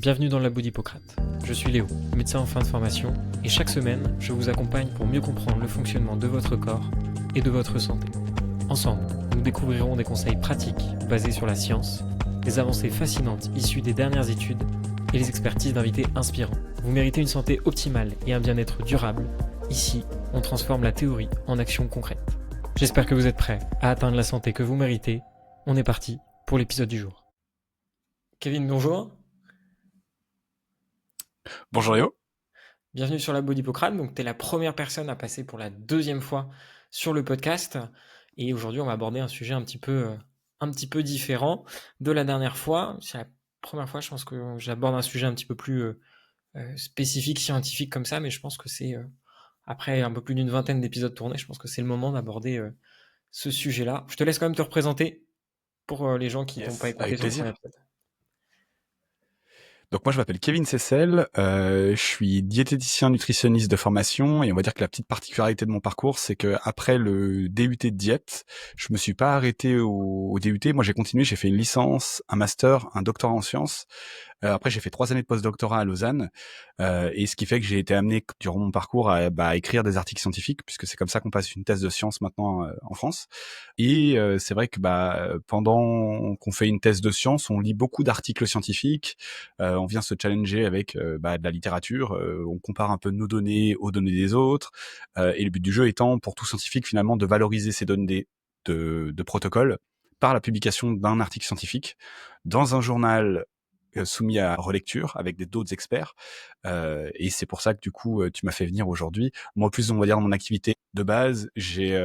Bienvenue dans le labo d'Hippocrate. Je suis Léo, médecin en fin de formation, et chaque semaine, je vous accompagne pour mieux comprendre le fonctionnement de votre corps et de votre santé. Ensemble, nous découvrirons des conseils pratiques basés sur la science, des avancées fascinantes issues des dernières études et les expertises d'invités inspirants. Vous méritez une santé optimale et un bien-être durable. Ici, on transforme la théorie en action concrète. J'espère que vous êtes prêts à atteindre la santé que vous méritez. On est parti pour l'épisode du jour. Kevin, bonjour. Bonjour Léo. Bienvenue sur la Labo d'Hippocrate. Donc, tu es la première personne à passer pour la deuxième fois sur le podcast. Et aujourd'hui, on va aborder un sujet un petit peu différent de la dernière fois. C'est la première fois, je pense que j'aborde un sujet un petit peu plus spécifique, scientifique comme ça. Mais je pense que c'est, après un peu plus d'une vingtaine d'épisodes tournés, je pense que c'est le moment d'aborder ce sujet-là. Je te laisse quand même te représenter pour les gens qui t'ont pas Yes, écouté avec sur le premier plaisir. épisode. Donc moi je m'appelle Kevin Cessel, je suis diététicien nutritionniste de formation et on va dire que la petite particularité de mon parcours c'est que après le DUT de diète, je me suis pas arrêté au DUT, moi j'ai continué, j'ai fait une licence, un master, un doctorat en sciences. Après, j'ai fait 3 années de post-doctorat à Lausanne, et ce qui fait que j'ai été amené durant mon parcours à écrire des articles scientifiques, puisque c'est comme ça qu'on passe une thèse de sciences maintenant en France. Et c'est vrai que pendant qu'on fait une thèse de sciences, on lit beaucoup d'articles scientifiques, on vient se challenger avec de la littérature, on compare un peu nos données aux données des autres, et le but du jeu étant pour tout scientifique finalement de valoriser ces données de protocole par la publication d'un article scientifique dans un journal soumis à relecture avec d'autres experts. Et c'est pour ça que du coup, tu m'as fait venir aujourd'hui. Moi, plus on va dire mon activité de base, j'ai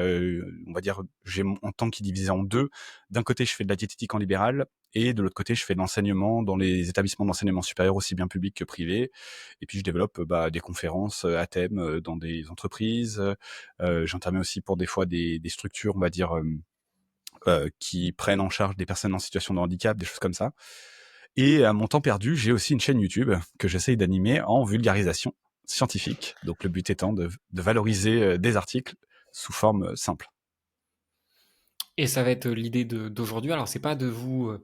mon temps qui est divisé en deux. D'un côté, je fais de la diététique en libéral, et de l'autre côté, je fais de l'enseignement dans les établissements d'enseignement supérieur, aussi bien publics que privés. Et puis, je développe des conférences à thème dans des entreprises. J'interviens aussi pour des fois des structures, on va dire, qui prennent en charge des personnes en situation de handicap, des choses comme ça. Et à mon temps perdu, j'ai aussi une chaîne YouTube que j'essaye d'animer en vulgarisation scientifique. Donc le but étant de valoriser des articles sous forme simple. Et ça va être l'idée d'aujourd'hui. Alors, c'est pas de vous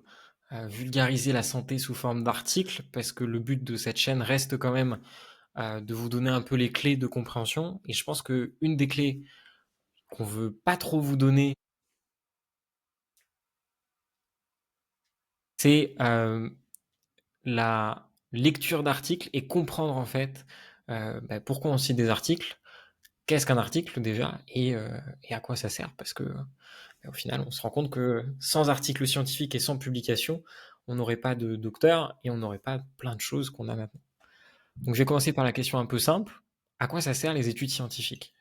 vulgariser la santé sous forme d'article, parce que le but de cette chaîne reste quand même de vous donner un peu les clés de compréhension. Et je pense que une des clés qu'on veut pas trop vous donner, c'est la lecture d'articles et comprendre en fait pourquoi on cite des articles, qu'est-ce qu'un article déjà, et à quoi ça sert. Parce que au final, on se rend compte que sans articles scientifiques et sans publication, on n'aurait pas de docteur et on n'aurait pas plein de choses qu'on a maintenant. Donc je vais commencer par la question un peu simple. À quoi ça sert les études scientifiques?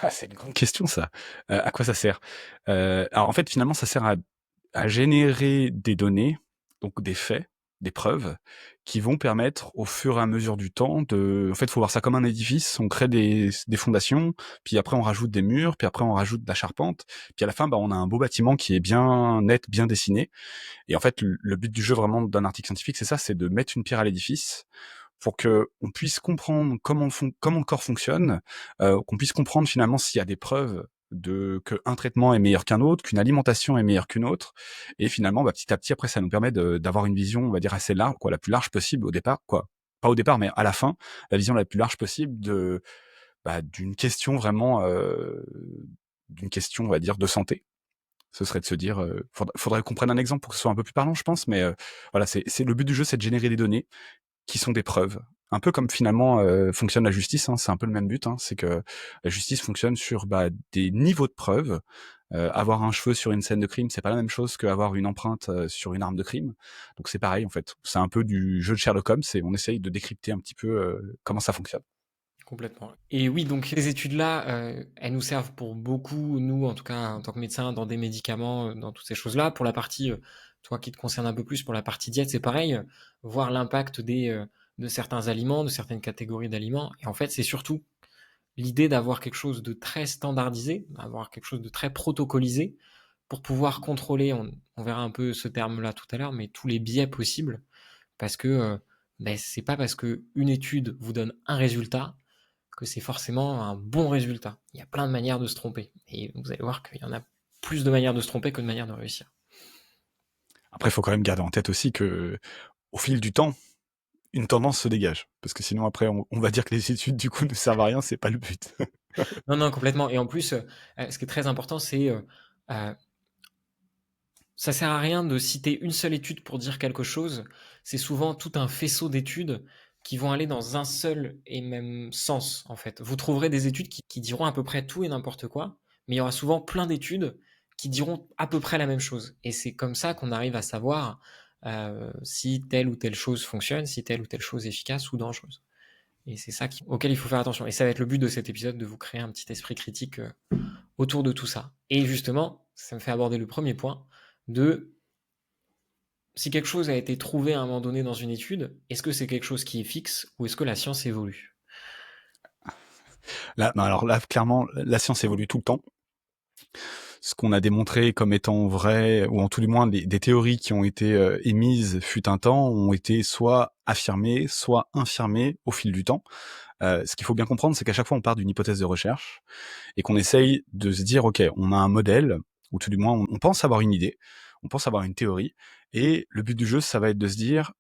Ah, c'est une grande question ça. À quoi ça sert? Alors en fait, finalement, ça sert à générer des données, donc des faits, des preuves, qui vont permettre au fur et à mesure du temps en fait, il faut voir ça comme un édifice, on crée des fondations, puis après on rajoute des murs, puis après on rajoute de la charpente, puis à la fin, on a un beau bâtiment qui est bien net, bien dessiné. Et en fait, le but du jeu vraiment d'un article scientifique, c'est ça, c'est de mettre une pierre à l'édifice pour que on puisse comprendre comment le corps fonctionne, qu'on puisse comprendre finalement s'il y a des preuves qu'un traitement est meilleur qu'un autre, qu'une alimentation est meilleure qu'une autre. Et finalement, petit à petit, après, ça nous permet d'avoir une vision, on va dire, assez large, quoi, la plus large possible au départ, quoi. Pas au départ, mais à la fin, la vision la plus large possible d'une question vraiment, d'une question, on va dire, de santé. Ce serait de se dire, faudrait qu'on prenne un exemple pour que ce soit un peu plus parlant, je pense, mais voilà, c'est le but du jeu, c'est de générer des données qui sont des preuves. Un peu comme finalement fonctionne la justice, hein, c'est un peu le même but, hein, c'est que la justice fonctionne sur des niveaux de preuves. Avoir un cheveu sur une scène de crime, c'est pas la même chose qu'avoir une empreinte sur une arme de crime. Donc c'est pareil en fait. C'est un peu du jeu de Sherlock Holmes, et on essaye de décrypter un petit peu comment ça fonctionne. Complètement. Et oui, donc ces études-là, elles nous servent pour beaucoup, nous, en tout cas, en tant que médecin, dans des médicaments, dans toutes ces choses-là. Pour la partie, toi qui te concerne un peu plus, pour la partie diète, c'est pareil, voir l'impact de certains aliments, de certaines catégories d'aliments. Et en fait, c'est surtout l'idée d'avoir quelque chose de très standardisé, d'avoir quelque chose de très protocolisé, pour pouvoir contrôler, on verra un peu ce terme-là tout à l'heure, mais tous les biais possibles, parce que c'est pas parce qu'une étude vous donne un résultat que c'est forcément un bon résultat. Il y a plein de manières de se tromper. Et vous allez voir qu'il y en a plus de manières de se tromper que de manières de réussir. Après, il faut quand même garder en tête aussi que au fil du temps, une tendance se dégage. Parce que sinon, après, on va dire que les études, du coup, ne servent à rien, c'est pas le but. Non, non, complètement. Et en plus, ce qui est très important, c'est ça sert à rien de citer une seule étude pour dire quelque chose. C'est souvent tout un faisceau d'études qui vont aller dans un seul et même sens, en fait. Vous trouverez des études qui diront à peu près tout et n'importe quoi, mais il y aura souvent plein d'études qui diront à peu près la même chose. Et c'est comme ça qu'on arrive à savoir si telle ou telle chose fonctionne, si telle ou telle chose est efficace ou dangereuse. Et c'est ça auquel il faut faire attention. Et ça va être le but de cet épisode, de vous créer un petit esprit critique autour de tout ça. Et justement, ça me fait aborder le premier point de si quelque chose a été trouvé à un moment donné dans une étude, est-ce que c'est quelque chose qui est fixe ou est-ce que la science évolue? Là, non, alors là, clairement, la science évolue tout le temps. Ce qu'on a démontré comme étant vrai, ou en tout du moins des théories qui ont été émises fut un temps, ont été soit affirmées, soit infirmées au fil du temps. Ce qu'il faut bien comprendre, c'est qu'à chaque fois, on part d'une hypothèse de recherche et qu'on essaye de se dire, OK, on a un modèle, ou tout du moins, on pense avoir une idée, on pense avoir une théorie, et le but du jeu, ça va être de se dire,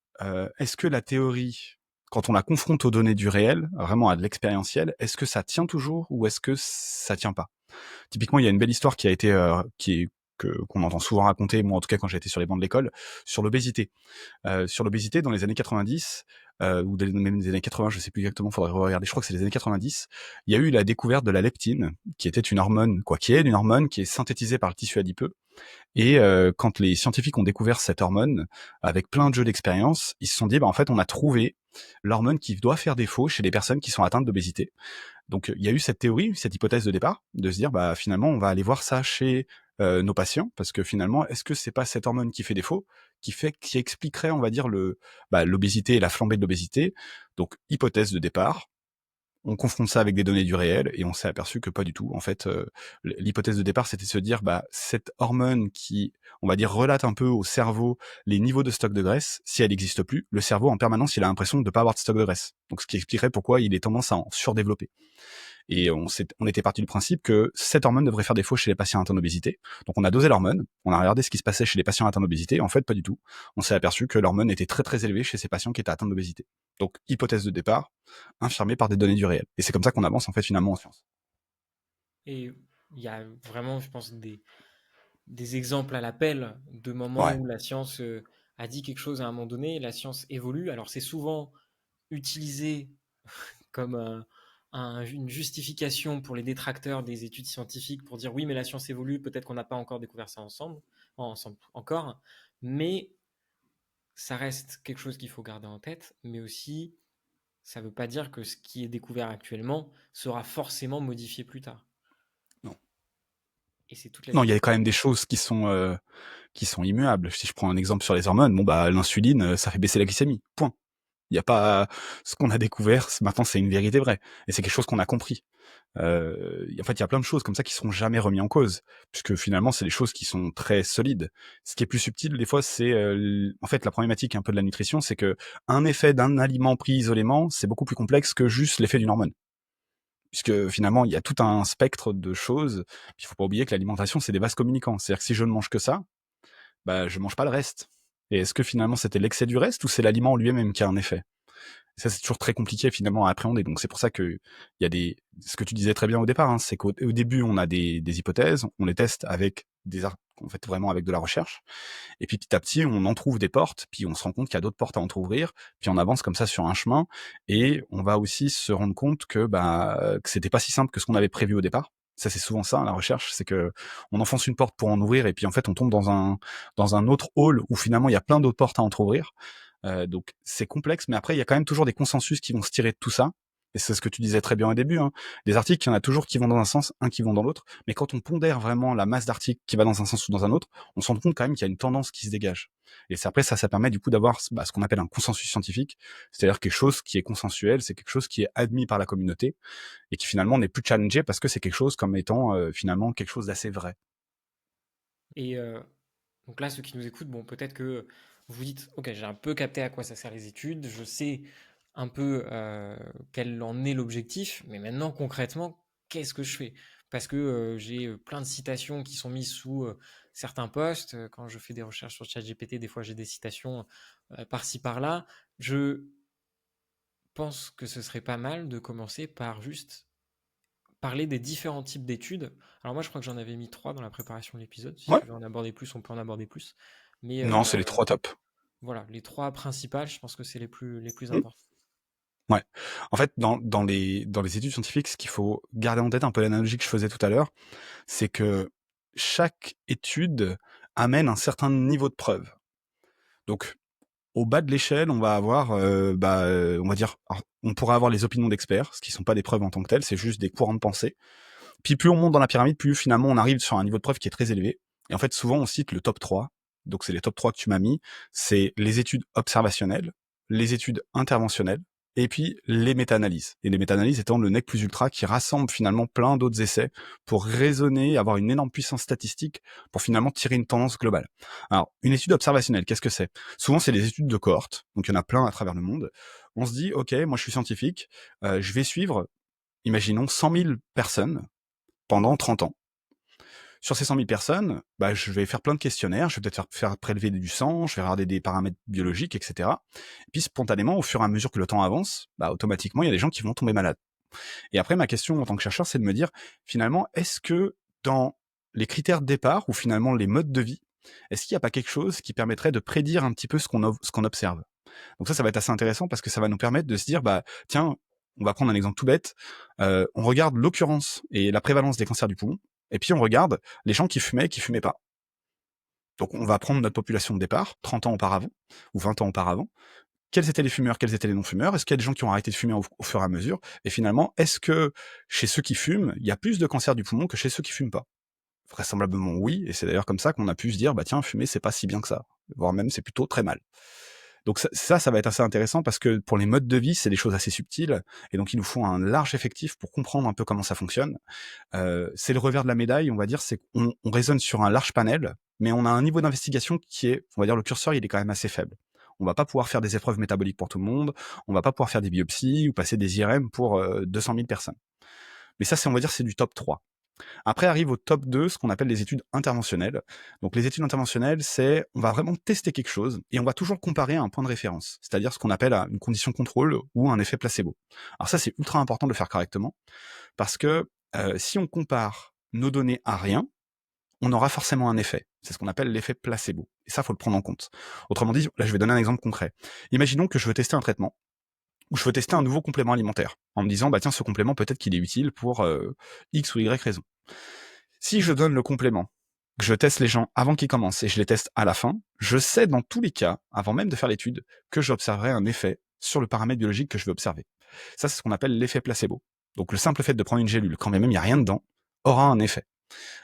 est-ce que la théorie, quand on la confronte aux données du réel, vraiment à de l'expérientiel, est-ce que ça tient toujours ou est-ce que ça tient pas? Typiquement, il y a une belle histoire qui a été, qu'on entend souvent raconter, moi en tout cas quand j'étais sur les bancs de l'école, sur l'obésité. Sur l'obésité, dans les années 90, ou même les années 80, je sais plus exactement, faudrait regarder, je crois que c'est les années 90, il y a eu la découverte de la leptine, qui était une hormone, une hormone qui est synthétisée par le tissu adipeux. Et quand les scientifiques ont découvert cette hormone, avec plein de jeux d'expérience, ils se sont dit, bah, en fait, on a trouvé l'hormone qui doit faire défaut chez les personnes qui sont atteintes d'obésité. Donc il y a eu cette théorie, cette hypothèse de départ, de se dire bah finalement on va aller voir ça chez nos patients, parce que finalement est-ce que c'est pas cette hormone qui fait défaut, qui expliquerait on va dire l'obésité et la flambée de l'obésité. Donc hypothèse de départ, on confronte ça avec des données du réel et on s'est aperçu que pas du tout. En fait, l'hypothèse de départ, c'était de se dire, bah, cette hormone qui, on va dire, relate un peu au cerveau les niveaux de stock de graisse, si elle n'existe plus, le cerveau, en permanence, il a l'impression de ne pas avoir de stock de graisse. Donc, ce qui expliquerait pourquoi il est tendance à en surdévelopper. Et on était parti du principe que cette hormone devrait faire défaut chez les patients atteints d'obésité. Donc on a dosé l'hormone, on a regardé ce qui se passait chez les patients atteints d'obésité. En fait, pas du tout. On s'est aperçu que l'hormone était très très élevée chez ces patients qui étaient atteints d'obésité. Donc hypothèse de départ, infirmée par des données du réel. Et c'est comme ça qu'on avance en fait finalement en science. Et il y a vraiment, je pense, des exemples à l'appel de moments Ouais. où la science a dit quelque chose à un moment donné, la science évolue. Alors c'est souvent utilisé comme une justification pour les détracteurs des études scientifiques pour dire oui, mais la science évolue, peut-être qu'on n'a pas encore découvert ça ensemble encore, mais ça reste quelque chose qu'il faut garder en tête, mais aussi ça ne veut pas dire que ce qui est découvert actuellement sera forcément modifié plus tard. Non. Et c'est toute la Non, il y a quand difficulté. même des choses qui sont immuables. Si je prends un exemple sur les hormones, bon bah l'insuline, ça fait baisser la glycémie. Point. Il n'y a pas ce qu'on a découvert. Maintenant, c'est une vérité vraie, et c'est quelque chose qu'on a compris. En fait, il y a plein de choses comme ça qui seront jamais remis en cause, puisque finalement, c'est des choses qui sont très solides. Ce qui est plus subtil, des fois, c'est en fait la problématique un peu de la nutrition, c'est que un effet d'un aliment pris isolément, c'est beaucoup plus complexe que juste l'effet d'une hormone. Puisque finalement, il y a tout un spectre de choses. Il faut pas oublier que l'alimentation, c'est des vases communicants. C'est-à-dire que si je ne mange que ça, bah, je mange pas le reste. Et est-ce que finalement c'était l'excès du reste ou c'est l'aliment lui-même qui a un effet? Ça, c'est toujours très compliqué finalement à appréhender. Donc c'est pour ça que il y a ce que tu disais très bien au départ, hein, c'est qu'au début on a des hypothèses, on les teste avec en fait vraiment avec de la recherche, et puis petit à petit on en trouve des portes, puis on se rend compte qu'il y a d'autres portes à entrouvrir, puis on avance comme ça sur un chemin, et on va aussi se rendre compte que c'était pas si simple que ce qu'on avait prévu au départ. Ça, c'est souvent ça, la recherche, c'est que on enfonce une porte pour en ouvrir, et puis en fait on tombe dans un autre hall où finalement il y a plein d'autres portes à entrouvrir. Donc c'est complexe, mais après il y a quand même toujours des consensus qui vont se tirer de tout ça. Et c'est ce que tu disais très bien au début, hein. Des articles, il y en a toujours qui vont dans un sens, un qui vont dans l'autre. Mais quand on pondère vraiment la masse d'articles qui va dans un sens ou dans un autre, on se rend compte quand même qu'il y a une tendance qui se dégage. Et c'est après ça permet du coup d'avoir ce qu'on appelle un consensus scientifique, c'est-à-dire quelque chose qui est consensuel, c'est quelque chose qui est admis par la communauté et qui finalement n'est plus challengé parce que c'est quelque chose comme étant finalement quelque chose d'assez vrai. Et donc là, ceux qui nous écoutent, bon, peut-être que vous vous dites, ok, j'ai un peu capté à quoi ça sert les études, je sais un peu quel en est l'objectif, mais maintenant concrètement, qu'est-ce que je fais? parce que j'ai plein de citations qui sont mises sous certains posts. Quand je fais des recherches sur ChatGPT, des fois j'ai des citations par-ci par-là. Je pense que ce serait pas mal de commencer par juste parler des différents types d'études. Alors moi, je crois que j'en avais mis 3 dans la préparation de l'épisode. Si Ouais. tu veux en aborder plus, on peut en aborder plus. Mais Non, c'est les 3 tops. voilà, les 3 principales, je pense que c'est les plus Mmh. importants. Ouais. En fait, dans les études scientifiques, ce qu'il faut garder en tête, un peu l'analogie que je faisais tout à l'heure, c'est que chaque étude amène un certain niveau de preuve. Donc, au bas de l'échelle, on va avoir, on va dire, alors, on pourrait avoir les opinions d'experts, ce qui sont pas des preuves en tant que telles, c'est juste des courants de pensée. Puis plus on monte dans la pyramide, plus finalement on arrive sur un niveau de preuve qui est très élevé. Et en fait, souvent on cite le top 3. Donc c'est les top 3 que tu m'as mis. C'est les études observationnelles, les études interventionnelles, et puis les méta-analyses. Et les méta-analyses étant le nec plus ultra qui rassemble finalement plein d'autres essais pour raisonner, avoir une énorme puissance statistique pour finalement tirer une tendance globale. Alors, une étude observationnelle, qu'est-ce que c'est? Souvent, c'est des études de cohorte. Donc, il y en a plein à travers le monde. On se dit, OK, moi je suis scientifique, je vais suivre, imaginons, 100 000 personnes pendant 30 ans. Sur ces 100 000 personnes, je vais faire plein de questionnaires, je vais peut-être faire prélever du sang, je vais regarder des paramètres biologiques, etc. Et puis spontanément, au fur et à mesure que le temps avance, automatiquement, il y a des gens qui vont tomber malades. Et après, ma question en tant que chercheur, c'est de me dire, finalement, est-ce que dans les critères de départ, ou finalement les modes de vie, est-ce qu'il n'y a pas quelque chose qui permettrait de prédire un petit peu ce qu'on observe? Donc ça va être assez intéressant parce que ça va nous permettre de se dire, tiens, on va prendre un exemple tout bête, on regarde l'occurrence et la prévalence des cancers du poumon, et puis on regarde les gens qui fumaient pas. Donc on va prendre notre population de départ, 30 ans auparavant, ou 20 ans auparavant, quels étaient les fumeurs, quels étaient les non-fumeurs, est-ce qu'il y a des gens qui ont arrêté de fumer au fur et à mesure, et finalement, est-ce que chez ceux qui fument, il y a plus de cancers du poumon que chez ceux qui fument pas? Vraisemblablement oui, et c'est d'ailleurs comme ça qu'on a pu se dire, tiens, fumer, c'est pas si bien que ça, voire même c'est plutôt très mal. Donc ça va être assez intéressant parce que pour les modes de vie, c'est des choses assez subtiles, et donc il nous faut un large effectif pour comprendre un peu comment ça fonctionne. C'est le revers de la médaille, on va dire, c'est qu'on raisonne sur un large panel, mais on a un niveau d'investigation qui est, on va dire, le curseur, il est quand même assez faible. On va pas pouvoir faire des épreuves métaboliques pour tout le monde, on va pas pouvoir faire des biopsies ou passer des IRM pour 200 000 personnes. Mais ça, on va dire, c'est du top 3. Après arrive au top 2, ce qu'on appelle les études interventionnelles. Donc les études interventionnelles, c'est on va vraiment tester quelque chose et on va toujours comparer à un point de référence, c'est-à-dire ce qu'on appelle une condition contrôle ou un effet placebo. Alors ça, c'est ultra important de le faire correctement parce que si on compare nos données à rien, on aura forcément un effet. C'est ce qu'on appelle l'effet placebo. Et ça, faut le prendre en compte. Autrement dit, là, je vais donner un exemple concret. Imaginons que je veux tester un traitement ou je veux tester un nouveau complément alimentaire en me disant, tiens, ce complément, peut-être qu'il est utile pour X ou Y raison. Si je donne le complément, que je teste les gens avant qu'ils commencent et je les teste à la fin, je sais dans tous les cas, avant même de faire l'étude, que j'observerai un effet sur le paramètre biologique que je veux observer. Ça, c'est ce qu'on appelle l'effet placebo. Donc le simple fait de prendre une gélule, quand même il n'y a rien dedans, aura un effet.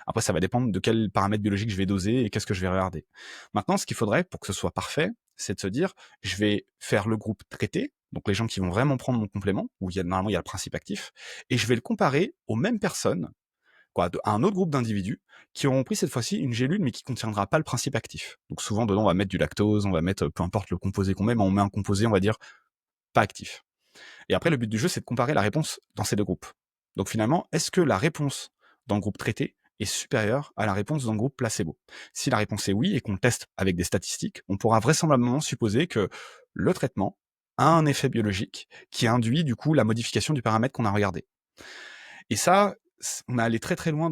Après, ça va dépendre de quel paramètre biologique je vais doser et qu'est-ce que je vais regarder. Maintenant, ce qu'il faudrait pour que ce soit parfait, c'est de se dire, je vais faire le groupe traité, donc les gens qui vont vraiment prendre mon complément, où normalement il y a le principe actif, et je vais le comparer aux mêmes personnes, à un autre groupe d'individus qui auront pris cette fois-ci une gélule mais qui ne contiendra pas le principe actif. Donc souvent dedans on va mettre du lactose, on va mettre peu importe le composé qu'on met, mais on met un composé on va dire pas actif. Et après le but du jeu c'est de comparer la réponse dans ces deux groupes. Donc finalement est-ce que la réponse dans le groupe traité est supérieure à la réponse dans le groupe placebo? Si la réponse est oui et qu'on le teste avec des statistiques, on pourra vraisemblablement supposer que le traitement a un effet biologique qui induit du coup la modification du paramètre qu'on a regardé. Et ça, on est allé très très loin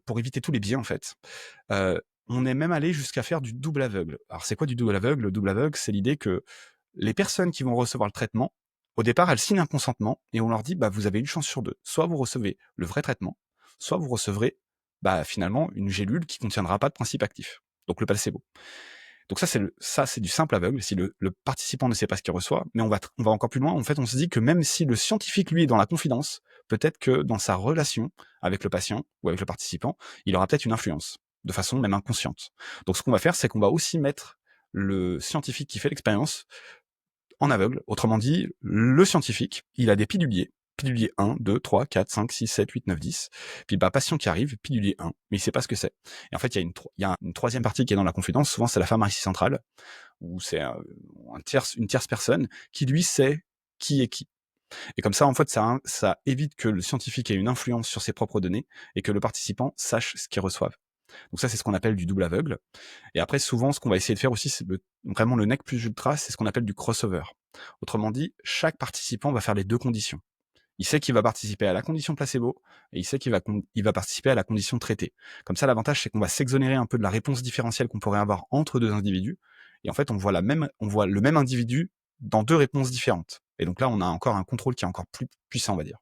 pour éviter tous les biais en fait. On est même allé jusqu'à faire du double aveugle. Alors c'est quoi du double aveugle? Le double aveugle, c'est l'idée que les personnes qui vont recevoir le traitement, au départ, elles signent un consentement et on leur dit, vous avez une chance sur deux. Soit vous recevez le vrai traitement, soit vous recevrez, finalement, une gélule qui contiendra pas de principe actif. Donc le placebo. Donc ça, c'est du simple aveugle, si le participant ne sait pas ce qu'il reçoit, mais on va encore plus loin. En fait, on se dit que même si le scientifique, lui, est dans la confidence, peut-être que dans sa relation avec le patient ou avec le participant, il aura peut-être une influence, de façon même inconsciente. Donc ce qu'on va faire, c'est qu'on va aussi mettre le scientifique qui fait l'expérience en aveugle. Autrement dit, le scientifique, il a des pilulier 1, 2, 3, 4, 5, 6, 7, 8, 9, 10. Puis patient qui arrive, pilulier 1, mais il sait pas ce que c'est. Et en fait, il y a une troisième partie qui est dans la confidence, souvent c'est la pharmacie centrale, où c'est une tierce personne qui lui sait qui est qui. Et comme ça, en fait, ça évite que le scientifique ait une influence sur ses propres données et que le participant sache ce qu'il reçoit. Donc ça, c'est ce qu'on appelle du double aveugle. Et après, souvent, ce qu'on va essayer de faire aussi, c'est vraiment le nec plus ultra, c'est ce qu'on appelle du crossover. Autrement dit, chaque participant va faire les deux conditions. Il sait qu'il va participer à la condition placebo et il sait il va participer à la condition traitée. Comme ça, l'avantage, c'est qu'on va s'exonérer un peu de la réponse différentielle qu'on pourrait avoir entre deux individus. Et en fait, on voit le même individu dans deux réponses différentes. Et donc là, on a encore un contrôle qui est encore plus puissant, on va dire.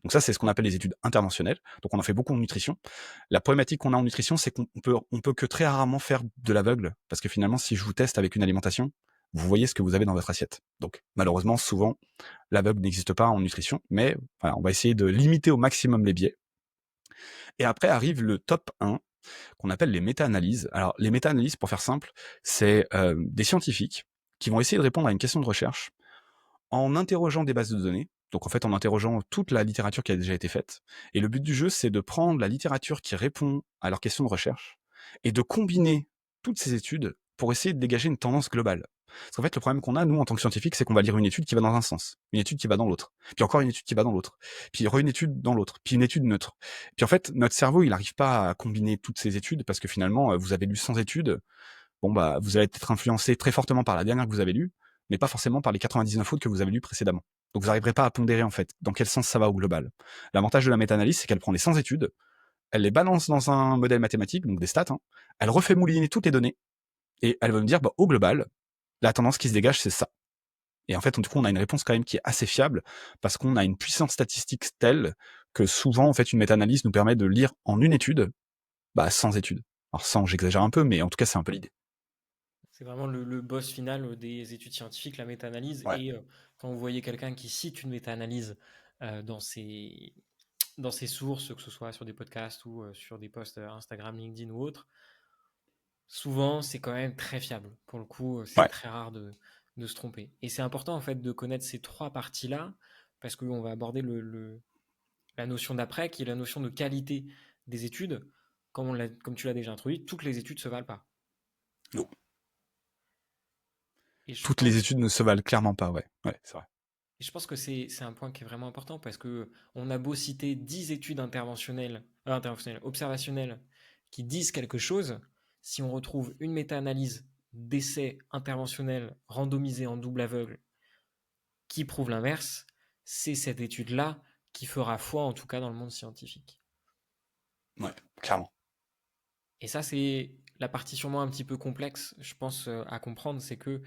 Donc ça, c'est ce qu'on appelle les études interventionnelles. Donc on en fait beaucoup en nutrition. La problématique qu'on a en nutrition, c'est on peut que très rarement faire de l'aveugle, parce que finalement, si je vous teste avec une alimentation, vous voyez ce que vous avez dans votre assiette. Donc malheureusement, souvent, l'aveugle n'existe pas en nutrition, mais voilà, on va essayer de limiter au maximum les biais. Et après arrive le top 1, qu'on appelle les méta-analyses. Alors les méta-analyses, pour faire simple, c'est des scientifiques qui vont essayer de répondre à une question de recherche en interrogeant des bases de données, donc en fait en interrogeant toute la littérature qui a déjà été faite. Et le but du jeu, c'est de prendre la littérature qui répond à leurs questions de recherche et de combiner toutes ces études pour essayer de dégager une tendance globale. Parce qu'en fait, le problème qu'on a, nous, en tant que scientifiques, c'est qu'on va lire une étude qui va dans un sens, une étude qui va dans l'autre, puis encore une étude qui va dans l'autre, puis une étude dans l'autre, puis une étude neutre. Puis en fait, notre cerveau, il n'arrive pas à combiner toutes ces études parce que finalement, vous avez lu 100 études, bon bah, vous allez être influencé très fortement par la dernière que vous avez lue, mais pas forcément par les 99 autres que vous avez lues précédemment. Donc vous n'arriverez pas à pondérer en fait dans quel sens ça va au global. L'avantage de la méta-analyse, c'est qu'elle prend les 100 études, elle les balance dans un modèle mathématique, donc des stats, hein, elle refait mouliner toutes les données, et elle va me dire, bah, au global, la tendance qui se dégage, c'est ça. Et en fait, du coup, on a une réponse quand même qui est assez fiable, parce qu'on a une puissance statistique telle que souvent, en fait, une méta-analyse nous permet de lire en une étude, bah, 100 études. Alors 100, j'exagère un peu, mais en tout cas, c'est un peu l'idée. C'est vraiment le boss final des études scientifiques, la méta-analyse. Ouais. Et quand vous voyez quelqu'un qui cite une méta-analyse dans dans ses sources, que ce soit sur des podcasts ou sur des posts Instagram, LinkedIn ou autres, souvent c'est quand même très fiable. Pour le coup, c'est Ouais. très rare de se tromper. Et c'est important en fait de connaître ces trois parties-là, parce qu'on va aborder la notion d'après, qui est la notion de qualité des études. Comme tu l'as déjà introduit, toutes les études se valent pas. Non. Et je Toutes les pense études ne se valent clairement pas, ouais. Ouais, c'est vrai. Et je pense que c'est un point qui est vraiment important parce que on a beau citer 10 études observationnelles qui disent quelque chose, si on retrouve une méta-analyse d'essais interventionnels randomisés en double aveugle qui prouve l'inverse, c'est cette étude-là qui fera foi, en tout cas dans le monde scientifique. Ouais, clairement. Et ça, c'est la partie sûrement un petit peu complexe, je pense, à comprendre, c'est que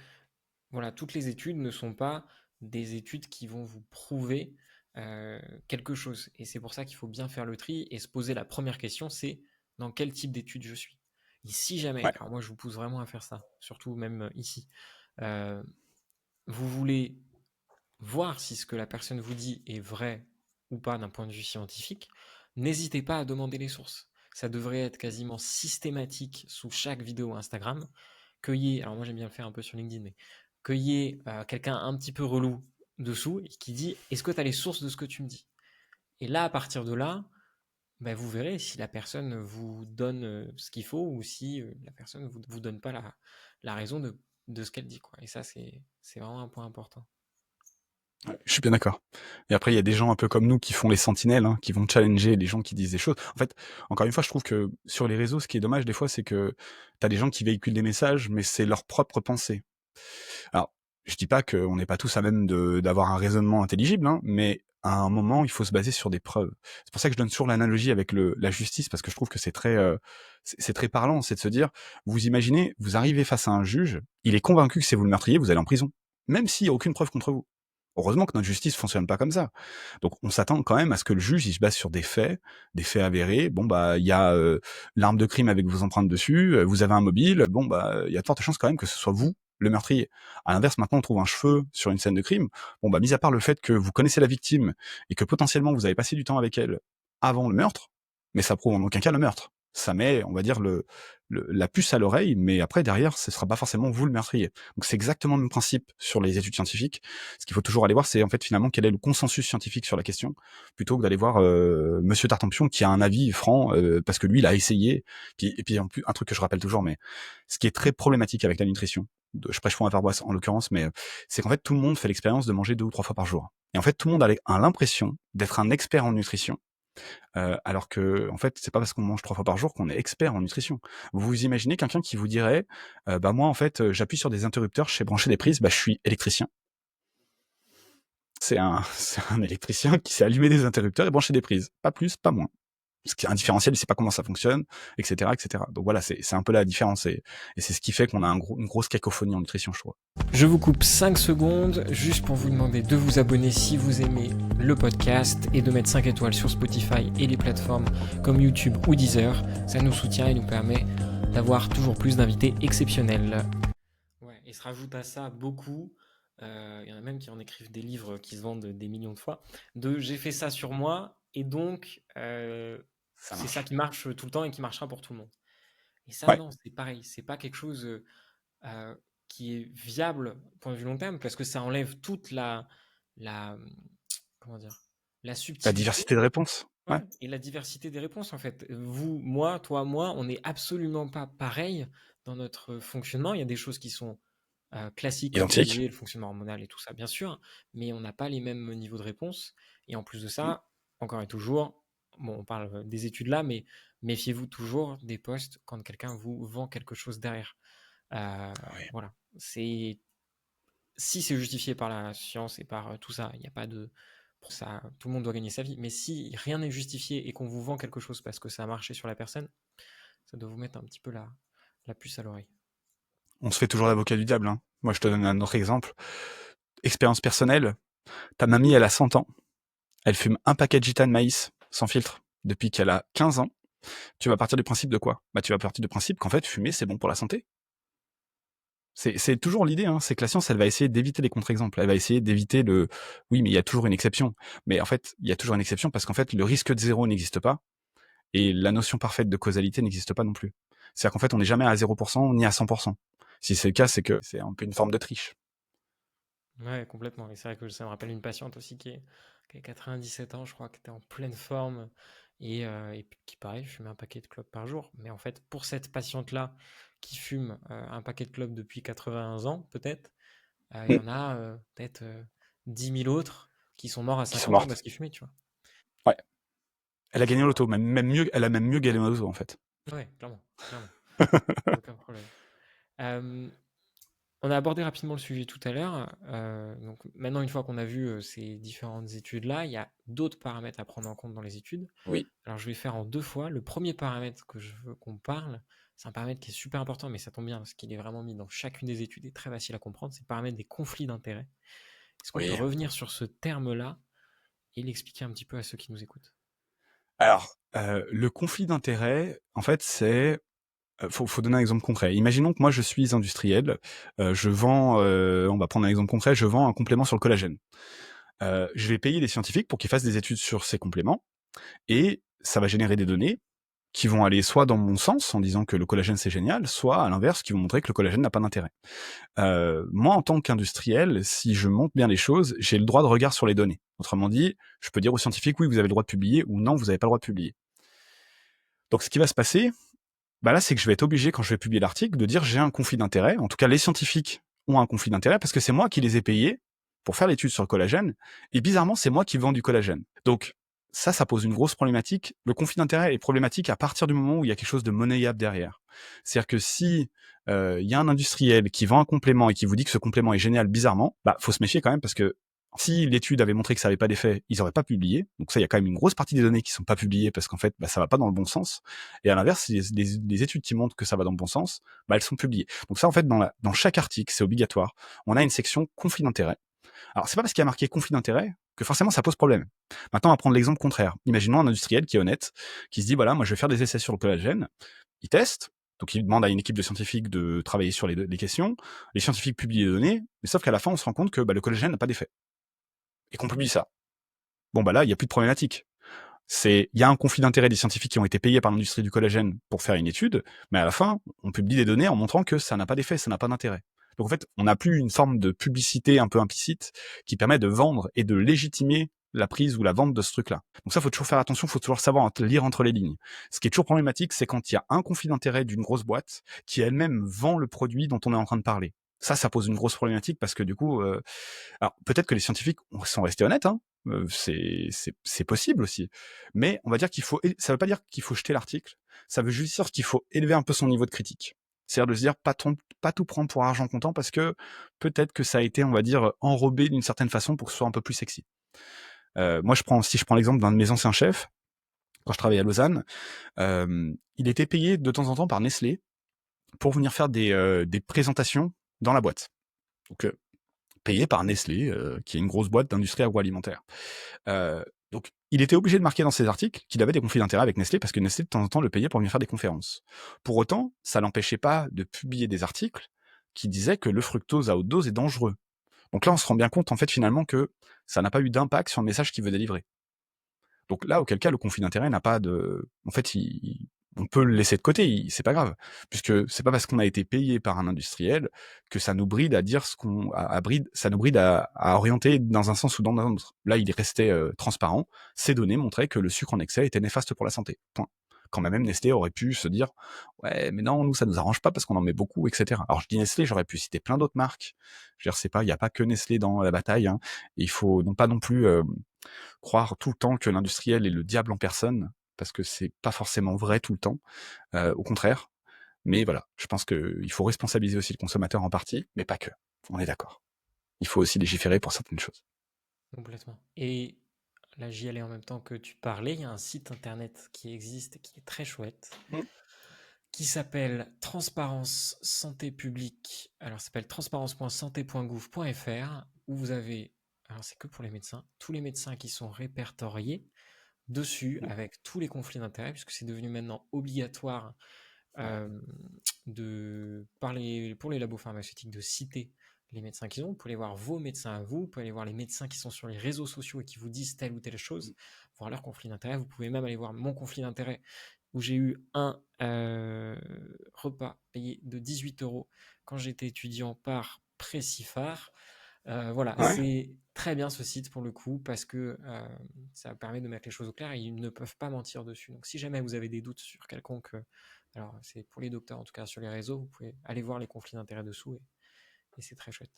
voilà, toutes les études ne sont pas des études qui vont vous prouver quelque chose. Et c'est pour ça qu'il faut bien faire le tri et se poser la première question, c'est dans quel type d'études je suis. Et si jamais, Ouais. alors moi je vous pousse vraiment à faire ça, surtout même ici, euh, vous voulez voir si ce que la personne vous dit est vrai ou pas d'un point de vue scientifique, n'hésitez pas à demander les sources. Ça devrait être quasiment systématique sous chaque vidéo Instagram. Alors moi j'aime bien le faire un peu sur LinkedIn, mais qu'il y ait quelqu'un un petit peu relou dessous et qui dit est-ce que tu as les sources de ce que tu me dis. Et là, à partir de là, ben, vous verrez si la personne vous donne ce qu'il faut ou si la personne ne vous donne pas la raison de ce qu'elle dit. Quoi. Et ça, c'est vraiment un point important. Ouais, je suis bien d'accord. Et après, il y a des gens un peu comme nous qui font les sentinelles, hein, qui vont challenger les gens qui disent des choses. En fait, encore une fois, je trouve que sur les réseaux, ce qui est dommage des fois, c'est que t'as des gens qui véhiculent des messages, mais c'est leur propre pensée. Alors, je dis pas qu'on n'est pas tous à même d'avoir un raisonnement intelligible, hein, mais à un moment, il faut se baser sur des preuves. C'est pour ça que je donne toujours l'analogie avec la justice, parce que je trouve que c'est très parlant, c'est de se dire, vous imaginez, vous arrivez face à un juge, il est convaincu que c'est vous le meurtrier, vous allez en prison, même s'il n'y a aucune preuve contre vous. Heureusement que notre justice fonctionne pas comme ça. Donc on s'attend quand même à ce que le juge il se base sur des faits avérés. Bon bah il y a l'arme de crime avec vos empreintes dessus, vous avez un mobile. Bon bah il y a de fortes chances quand même que ce soit vous le meurtrier. À l'inverse, maintenant on trouve un cheveu sur une scène de crime. Bon bah mis à part le fait que vous connaissez la victime et que potentiellement vous avez passé du temps avec elle avant le meurtre, mais ça prouve en aucun cas le meurtre. Ça met, on va dire, la puce à l'oreille, mais après derrière, ce sera pas forcément vous le meurtrier. Donc c'est exactement le même principe sur les études scientifiques. Ce qu'il faut toujours aller voir, c'est en fait finalement quel est le consensus scientifique sur la question, plutôt que d'aller voir Monsieur Tartampion qui a un avis franc parce que lui il a essayé. Et puis en plus, un truc que je rappelle toujours, mais ce qui est très problématique avec la nutrition, je prêche pour ma paroisse en l'occurrence, mais c'est qu'en fait tout le monde fait l'expérience de manger 2 ou 3 fois par jour. Et en fait, tout le monde a l'impression d'être un expert en nutrition, alors que en fait, c'est pas parce qu'on mange 3 fois par jour qu'on est expert en nutrition. Vous vous imaginez quelqu'un qui vous dirait, bah moi en fait, j'appuie sur des interrupteurs, je sais brancher des prises, bah je suis électricien. C'est un c'est un électricien qui sait allumer des interrupteurs et brancher des prises, pas plus, pas moins. Parce qu'un différentiel, il sait pas comment ça fonctionne, et cetera, et cetera. Donc voilà, c'est un peu la différence et c'est ce qui fait qu'on a une grosse cacophonie en nutrition, je trouve. Je vous coupe 5 secondes juste pour vous demander de vous abonner si vous aimez le podcast et de mettre 5 étoiles sur Spotify et les plateformes comme YouTube ou Deezer. Ça nous soutient et nous permet d'avoir toujours plus d'invités exceptionnels. Ouais, et se rajoute à ça beaucoup. Il y en a même qui en écrivent des livres qui se vendent des millions de fois. J'ai fait ça sur moi et donc Ça c'est ça marche. qui marche tout le temps et qui marchera pour tout le monde. Et ça, Ouais. non, c'est pareil. C'est pas quelque chose qui est viable point de vue long terme parce que ça enlève toute la comment dire, la La subtilité, diversité de réponses. Ouais. ouais, et la diversité des réponses en fait. Vous, moi, toi, moi, on n'est absolument pas pareil dans notre fonctionnement. Il y a des choses qui sont classiques comme tu Identique. disais, le fonctionnement hormonal et tout ça, bien sûr, mais on n'a pas les mêmes niveaux de réponse. Et en plus de ça, encore et toujours, bon, on parle des études là, mais méfiez-vous toujours des posts quand quelqu'un vous vend quelque chose derrière. Oui. Voilà, c'est si c'est justifié par la science et par tout ça, il n'y a pas de pour ça, tout le monde doit gagner sa vie. Mais si rien n'est justifié et qu'on vous vend quelque chose parce que ça a marché sur la personne, ça doit vous mettre un petit peu la puce à l'oreille. On se fait toujours l'avocat du diable, hein. Moi, je te donne un autre exemple. Expérience personnelle. Ta mamie, elle a 100 ans. Elle fume un paquet de gita de maïs, sans filtre, depuis qu'elle a 15 ans. Tu vas partir du principe de quoi? Bah, tu vas partir du principe qu'en fait, fumer, c'est bon pour la santé. C'est toujours l'idée, hein, c'est que la science, elle va essayer d'éviter les contre-exemples. Elle va essayer d'éviter le oui, mais il y a toujours une exception. Mais en fait, il y a toujours une exception parce qu'en fait, le risque de zéro n'existe pas et la notion parfaite de causalité n'existe pas non plus. C'est-à-dire qu'en fait, on n'est jamais à 0% ni à 100%. Si c'est le cas, c'est que c'est un peu une forme de triche. Ouais, complètement. Et c'est vrai que ça me rappelle une patiente aussi qui a 97 ans, je crois, qui était en pleine forme et puis qui, pareil, fumait un paquet de clopes par jour. Mais en fait, pour cette patiente-là qui fume un paquet de clopes depuis 81 ans, peut-être, il y Mmh. en a peut-être 10 000 autres qui sont morts à Qui sont 50 ans mortes. parce qu'ils fumaient, tu vois. Ouais. Elle a Donc, gagné l'auto, même mieux, elle a même mieux gagné l'auto, en fait. ouais, clairement, clairement. Aucun problème. Euh, On a abordé rapidement le sujet tout à l'heure. Donc maintenant, une fois qu'on a vu ces différentes études-là, il y a d'autres paramètres à prendre en compte dans les études. Oui. Alors je vais faire en deux fois. Le premier paramètre que je veux qu'on parle, c'est un paramètre qui est super important, mais ça tombe bien parce qu'il est vraiment mis dans chacune des études et très facile à comprendre. C'est le paramètre des conflits d'intérêts. Est-ce qu'on peut Oui. revenir sur ce terme-là et l'expliquer un petit peu à ceux qui nous écoutent? Alors, le conflit d'intérêts, en fait, c'est faut donner un exemple concret. Imaginons que moi je suis industriel, je vends, on va prendre un exemple concret, je vends un complément sur le collagène. Je vais payer des scientifiques pour qu'ils fassent des études sur ces compléments et ça va générer des données qui vont aller soit dans mon sens en disant que le collagène c'est génial, soit à l'inverse qui vont montrer que le collagène n'a pas d'intérêt. Moi en tant qu'industriel, si je monte bien les choses, j'ai le droit de regard sur les données. Autrement dit, je peux dire aux scientifiques oui vous avez le droit de publier ou non vous n'avez pas le droit de publier. Donc ce qui va se passer, bah là, c'est que je vais être obligé, quand je vais publier l'article, de dire j'ai un conflit d'intérêt. En tout cas, les scientifiques ont un conflit d'intérêt parce que c'est moi qui les ai payés pour faire l'étude sur le collagène. Et bizarrement, c'est moi qui vends du collagène. Donc, ça pose une grosse problématique. Le conflit d'intérêt est problématique à partir du moment où il y a quelque chose de monnayable derrière. C'est-à-dire que si il y a un industriel qui vend un complément et qui vous dit que ce complément est génial bizarrement, bah faut se méfier quand même parce que si l'étude avait montré que ça n'avait pas d'effet, ils n'auraient pas publié. Donc ça, il y a quand même une grosse partie des données qui sont pas publiées parce qu'en fait, bah, ça va pas dans le bon sens. Et à l'inverse, les études qui montrent que ça va dans le bon sens, bah, elles sont publiées. Donc ça, en fait, dans chaque article, c'est obligatoire. On a une section conflit d'intérêt. Alors, c'est pas parce qu'il y a marqué conflit d'intérêt que forcément ça pose problème. Maintenant, on va prendre l'exemple contraire. Imaginons un industriel qui est honnête, qui se dit, voilà, moi, je vais faire des essais sur le collagène. Il teste. Donc, il demande à une équipe de scientifiques de travailler sur les questions. Les scientifiques publient les données. Mais sauf qu'à la fin, on se rend compte que bah, le collagène n'a pas d'effet. Et qu'on publie ça. Bon, bah là, il n'y a plus de problématique. Il y a un conflit d'intérêt des scientifiques qui ont été payés par l'industrie du collagène pour faire une étude, mais à la fin, on publie des données en montrant que ça n'a pas d'effet, ça n'a pas d'intérêt. Donc en fait, on n'a plus une forme de publicité un peu implicite qui permet de vendre et de légitimer la prise ou la vente de ce truc-là. Donc ça, faut toujours faire attention, faut toujours savoir lire entre les lignes. Ce qui est toujours problématique, c'est quand il y a un conflit d'intérêt d'une grosse boîte qui elle-même vend le produit dont on est en train de parler. Ça pose une grosse problématique parce que du coup, alors peut-être que les scientifiques sont restés honnêtes, hein, c'est possible aussi. Mais on va dire ça veut pas dire qu'il faut jeter l'article, ça veut juste dire qu'il faut élever un peu son niveau de critique. C'est-à-dire de se dire pas tout prendre pour argent comptant parce que peut-être que ça a été, on va dire, enrobé d'une certaine façon pour que ce soit un peu plus sexy. Moi, si je prends l'exemple d'un de mes anciens chefs, quand je travaillais à Lausanne, il était payé de temps en temps par Nestlé pour venir faire des présentations dans la boîte. Donc, payé par Nestlé, qui est une grosse boîte d'industrie agroalimentaire. Donc, il était obligé de marquer dans ses articles qu'il avait des conflits d'intérêts avec Nestlé parce que Nestlé, de temps en temps, le payait pour venir faire des conférences. Pour autant, ça l'empêchait pas de publier des articles qui disaient que le fructose à haute dose est dangereux. Donc là, on se rend bien compte, en fait, finalement, que ça n'a pas eu d'impact sur le message qu'il veut délivrer. Donc là, auquel cas, le conflit d'intérêt n'a pas de... En fait, on peut le laisser de côté, c'est pas grave. Puisque c'est pas parce qu'on a été payé par un industriel que ça nous bride à dire ce qu'on... ça nous bride à orienter dans un sens ou dans un autre. Là, il restait transparent. Ces données montraient que le sucre en excès était néfaste pour la santé. Point. Quand même Nestlé aurait pu se dire ouais mais non, nous ça nous arrange pas parce qu'on en met beaucoup, etc. Alors je dis Nestlé, j'aurais pu citer plein d'autres marques. Je veux dire, il n'y a pas que Nestlé dans la bataille, hein. Et il faut non pas non plus croire tout le temps que l'industriel est le diable en personne, parce que c'est pas forcément vrai tout le temps, au contraire. Mais voilà, je pense qu'il faut responsabiliser aussi le consommateur en partie, mais pas que. On est d'accord. Il faut aussi légiférer pour certaines choses. Complètement. Et là, j'y allais en même temps que tu parlais. Il y a un site internet qui existe, qui est très chouette, Mm. qui s'appelle Transparence Santé Publique. Alors, ça s'appelle transparence.santé.gouv.fr, où vous avez, alors c'est que pour les médecins, tous les médecins qui sont répertoriés dessus avec tous les conflits d'intérêts, puisque c'est devenu maintenant obligatoire pour les labos pharmaceutiques de citer les médecins qu'ils ont. Vous pouvez aller voir vos médecins à vous, vous pouvez aller voir les médecins qui sont sur les réseaux sociaux et qui vous disent telle ou telle chose, voir leur conflit d'intérêt. Vous pouvez même aller voir mon conflit d'intérêt où j'ai eu un repas payé de 18 € quand j'étais étudiant par Précifar. Voilà, Ouais. c'est très bien ce site pour le coup parce que ça permet de mettre les choses au clair et ils ne peuvent pas mentir dessus. Donc si jamais vous avez des doutes sur quelconque, alors c'est pour les docteurs en tout cas sur les réseaux, vous pouvez aller voir les conflits d'intérêts dessous et c'est très chouette.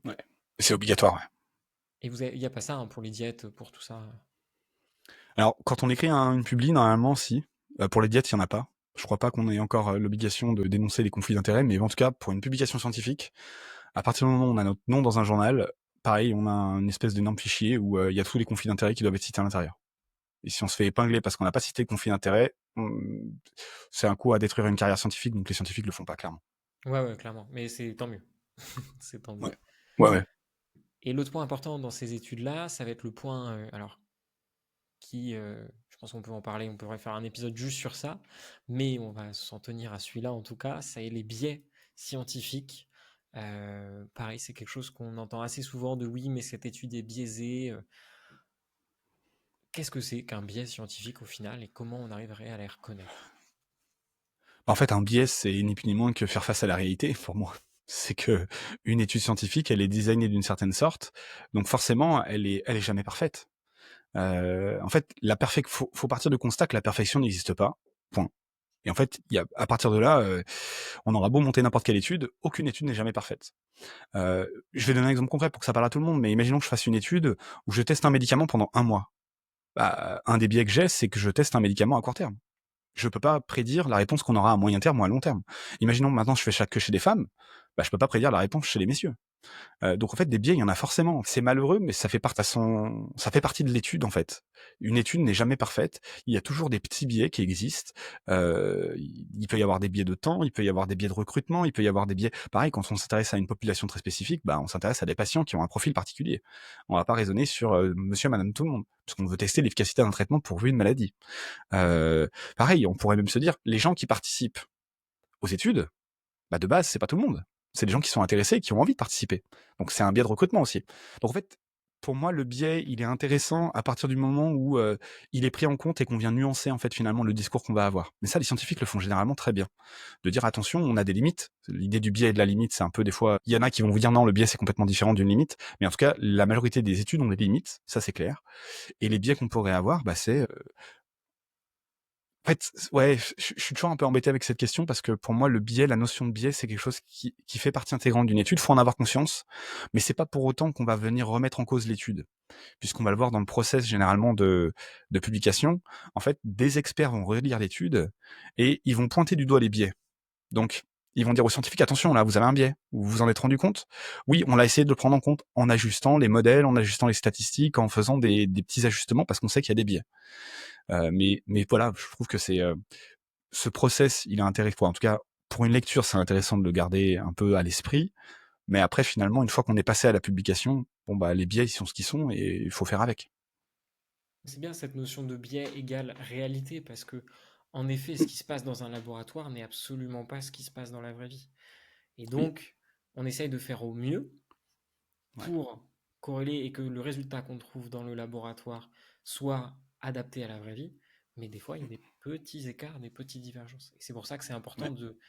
Ouais. C'est obligatoire, ouais. Et il n'y a pas ça hein, pour les diètes, pour tout ça. Alors, quand on écrit une publi, normalement, si. Pour les diètes, il n'y en a pas. Je crois pas qu'on ait encore l'obligation de dénoncer les conflits d'intérêts, mais en tout cas, pour une publication scientifique, à partir du moment où on a notre nom dans un journal, pareil, on a une espèce d'énorme fichier où il y a tous les conflits d'intérêts qui doivent être cités à l'intérieur. Et si on se fait épingler parce qu'on n'a pas cité le conflit d'intérêts, c'est un coup à détruire une carrière scientifique, donc les scientifiques le font pas, clairement. Ouais, clairement. Mais c'est tant mieux. C'est tant mieux. Ouais. Ouais. Et l'autre point important dans ces études-là, ça va être le point, alors qui, je pense qu'on peut en parler, on pourrait faire un épisode juste sur ça, mais on va s'en tenir à celui-là en tout cas, ça est les biais scientifiques. Pareil, c'est quelque chose qu'on entend assez souvent de oui, mais cette étude est biaisée. Qu'est-ce que c'est qu'un biais scientifique au final et comment on arriverait à les reconnaître? En fait, un biais, c'est ni plus ni moins que faire face à la réalité, pour moi. C'est que une étude scientifique, elle est designée d'une certaine sorte, donc forcément, elle est jamais parfaite. En fait, faut partir du constat que la perfection n'existe pas. Point. Et en fait, à partir de là, on aura beau monter n'importe quelle étude, aucune étude n'est jamais parfaite. Je vais donner un exemple concret pour que ça parle à tout le monde, mais imaginons que je fasse une étude où je teste un médicament pendant 1 mois. Bah, un des biais que j'ai, c'est que je teste un médicament à court terme. Je peux pas prédire la réponse qu'on aura à moyen terme ou à long terme. Imaginons maintenant je fais ça que chez des femmes, bah je peux pas prédire la réponse chez les messieurs. Donc en fait, des biais, il y en a forcément. C'est malheureux, mais ça fait partie de l'étude en fait. Une étude n'est jamais parfaite. Il y a toujours des petits biais qui existent. Il peut y avoir des biais de temps, il peut y avoir des biais de recrutement, il peut y avoir des biais. Pareil, quand on s'intéresse à une population très spécifique, bah on s'intéresse à des patients qui ont un profil particulier. On va pas raisonner sur Monsieur, Madame, tout le monde, parce qu'on veut tester l'efficacité d'un traitement pour une maladie. Pareil, on pourrait même se dire, les gens qui participent aux études, bah de base, c'est pas tout le monde. C'est des gens qui sont intéressés et qui ont envie de participer. Donc c'est un biais de recrutement aussi. Donc en fait, pour moi, le biais, il est intéressant à partir du moment où il est pris en compte et qu'on vient nuancer en fait finalement le discours qu'on va avoir. Mais ça, les scientifiques le font généralement très bien. De dire attention, on a des limites. L'idée du biais et de la limite, c'est un peu des fois, il y en a qui vont vous dire non, le biais c'est complètement différent d'une limite. Mais en tout cas, la majorité des études ont des limites, ça c'est clair. Et les biais qu'on pourrait avoir, bah c'est En fait, ouais, je suis toujours un peu embêté avec cette question parce que pour moi, le biais, la notion de biais, c'est quelque chose qui fait partie intégrante d'une étude. Faut en avoir conscience, mais c'est pas pour autant qu'on va venir remettre en cause l'étude, puisqu'on va le voir dans le process généralement de publication. En fait, des experts vont relire l'étude et ils vont pointer du doigt les biais. Donc, ils vont dire aux scientifiques, attention, là, vous avez un biais. Vous vous en êtes rendu compte? Oui, on l'a essayé de le prendre en compte en ajustant les modèles, en ajustant les statistiques, en faisant des petits ajustements parce qu'on sait qu'il y a des biais. Mais voilà, je trouve que c'est ce process, il est intéressant. En tout cas, pour une lecture, c'est intéressant de le garder un peu à l'esprit. Mais après, finalement, une fois qu'on est passé à la publication, bon bah les biais ils sont ce qu'ils sont et il faut faire avec. C'est bien cette notion de biais égale réalité parce que, en effet, ce qui se passe dans un laboratoire n'est absolument pas ce qui se passe dans la vraie vie. Et Oui. donc, on essaye de faire au mieux Ouais. pour corréler et que le résultat qu'on trouve dans le laboratoire soit adapté à la vraie vie. Mais des fois, il y a des petits écarts, des petites divergences. Et c'est pour ça que c'est important Ouais. de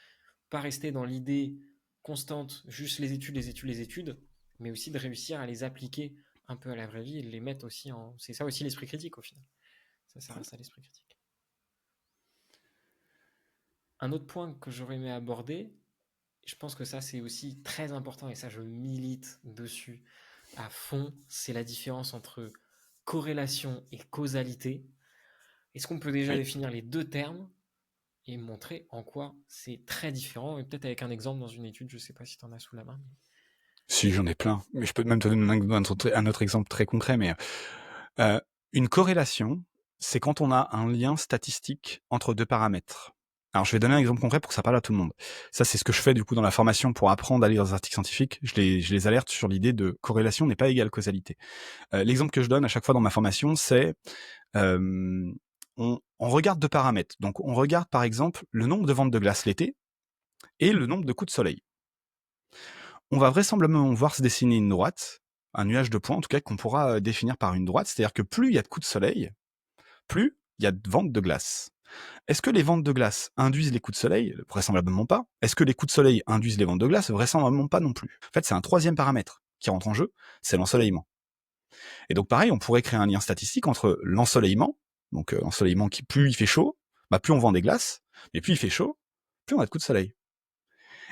pas rester dans l'idée constante, juste les études, les études, les études, mais aussi de réussir à les appliquer un peu à la vraie vie et de les mettre aussi en. C'est ça aussi l'esprit critique au final. Ça reste à l'esprit critique. Un autre point que j'aurais aimé aborder, je pense que ça c'est aussi très important et ça je milite dessus à fond, c'est la différence entre corrélation et causalité. Est-ce qu'on peut déjà Oui. définir les deux termes et montrer en quoi c'est très différent et peut-être avec un exemple dans une étude, je ne sais pas si tu en as sous la main. Si j'en ai plein, mais je peux même te donner un autre exemple très concret. Mais euh, une corrélation, c'est quand on a un lien statistique entre deux paramètres. Alors, je vais donner un exemple concret pour que ça parle à tout le monde. Ça, c'est ce que je fais du coup dans la formation pour apprendre à lire des articles scientifiques. Je les alerte sur l'idée de corrélation n'est pas égale causalité. L'exemple que je donne à chaque fois dans ma formation, c'est euh, on regarde deux paramètres. Donc, on regarde par exemple le nombre de ventes de glace l'été et le nombre de coups de soleil. On va vraisemblablement voir se dessiner une droite, un nuage de points en tout cas qu'on pourra définir par une droite, c'est-à-dire que plus il y a de coups de soleil, plus il y a de ventes de glace. Est-ce que les ventes de glace induisent les coups de soleil? Vraisemblablement pas. Est-ce que les coups de soleil induisent les ventes de glace? Vraisemblablement pas non plus. En fait, c'est un troisième paramètre qui rentre en jeu, c'est l'ensoleillement. Et donc pareil, on pourrait créer un lien statistique entre l'ensoleillement, donc l'ensoleillement qui plus il fait chaud, bah plus on vend des glaces, mais plus il fait chaud, plus on a de coups de soleil.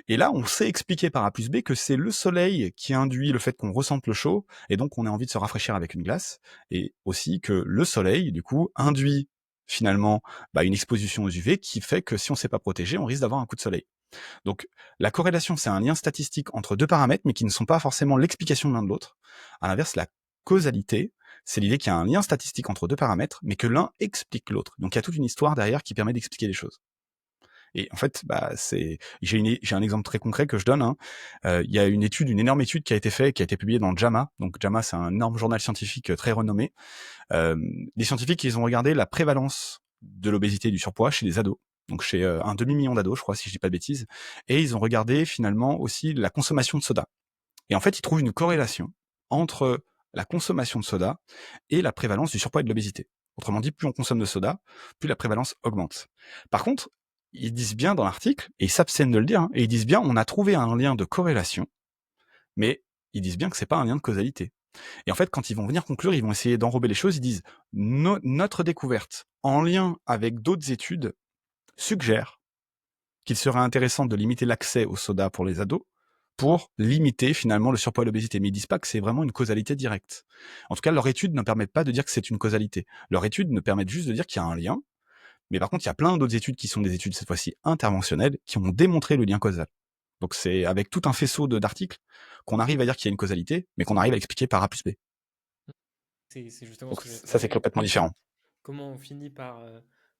Et là, on sait expliquer par A plus B que c'est le soleil qui induit le fait qu'on ressente le chaud, et donc on a envie de se rafraîchir avec une glace, et aussi que le soleil, du coup, induit finalement une exposition aux UV qui fait que si on ne s'est pas protégé, on risque d'avoir un coup de soleil. Donc la corrélation, c'est un lien statistique entre deux paramètres, mais qui ne sont pas forcément l'explication de l'un de l'autre. À l'inverse, la causalité, c'est l'idée qu'il y a un lien statistique entre deux paramètres, mais que l'un explique l'autre. Donc il y a toute une histoire derrière qui permet d'expliquer les choses. Et en fait, j'ai un exemple très concret que je donne. Hein. Il y a une énorme étude qui a été faite, qui a été publiée dans JAMA. Donc JAMA, c'est un énorme journal scientifique très renommé. Les scientifiques, ils ont regardé la prévalence de l'obésité et du surpoids chez les ados. Donc chez un demi-million d'ados, je crois, si je dis pas de bêtises. Et ils ont regardé finalement aussi la consommation de soda. Et en fait, ils trouvent une corrélation entre la consommation de soda et la prévalence du surpoids et de l'obésité. Autrement dit, plus on consomme de soda, plus la prévalence augmente. Par contre, ils disent bien dans l'article, et ils s'abstiennent de le dire, hein, et ils disent bien on a trouvé un lien de corrélation, mais ils disent bien que c'est pas un lien de causalité. Et en fait, quand ils vont venir conclure, ils vont essayer d'enrober les choses, ils disent notre découverte, en lien avec d'autres études, suggère qu'il serait intéressant de limiter l'accès au soda pour les ados, pour limiter finalement le surpoids et l'obésité. Mais ils disent pas que c'est vraiment une causalité directe. En tout cas, leur étude ne permet pas de dire que c'est une causalité. Leur étude ne permet juste de dire qu'il y a un lien. Mais par contre, il y a plein d'autres études qui sont des études, cette fois-ci interventionnelles, qui ont démontré le lien causal. Donc c'est avec tout un faisceau d'articles qu'on arrive à dire qu'il y a une causalité, mais qu'on arrive à expliquer par A plus B. C'est justement ce Donc que j'allais te ça, c'est demander. complètement différent. Comment on finit par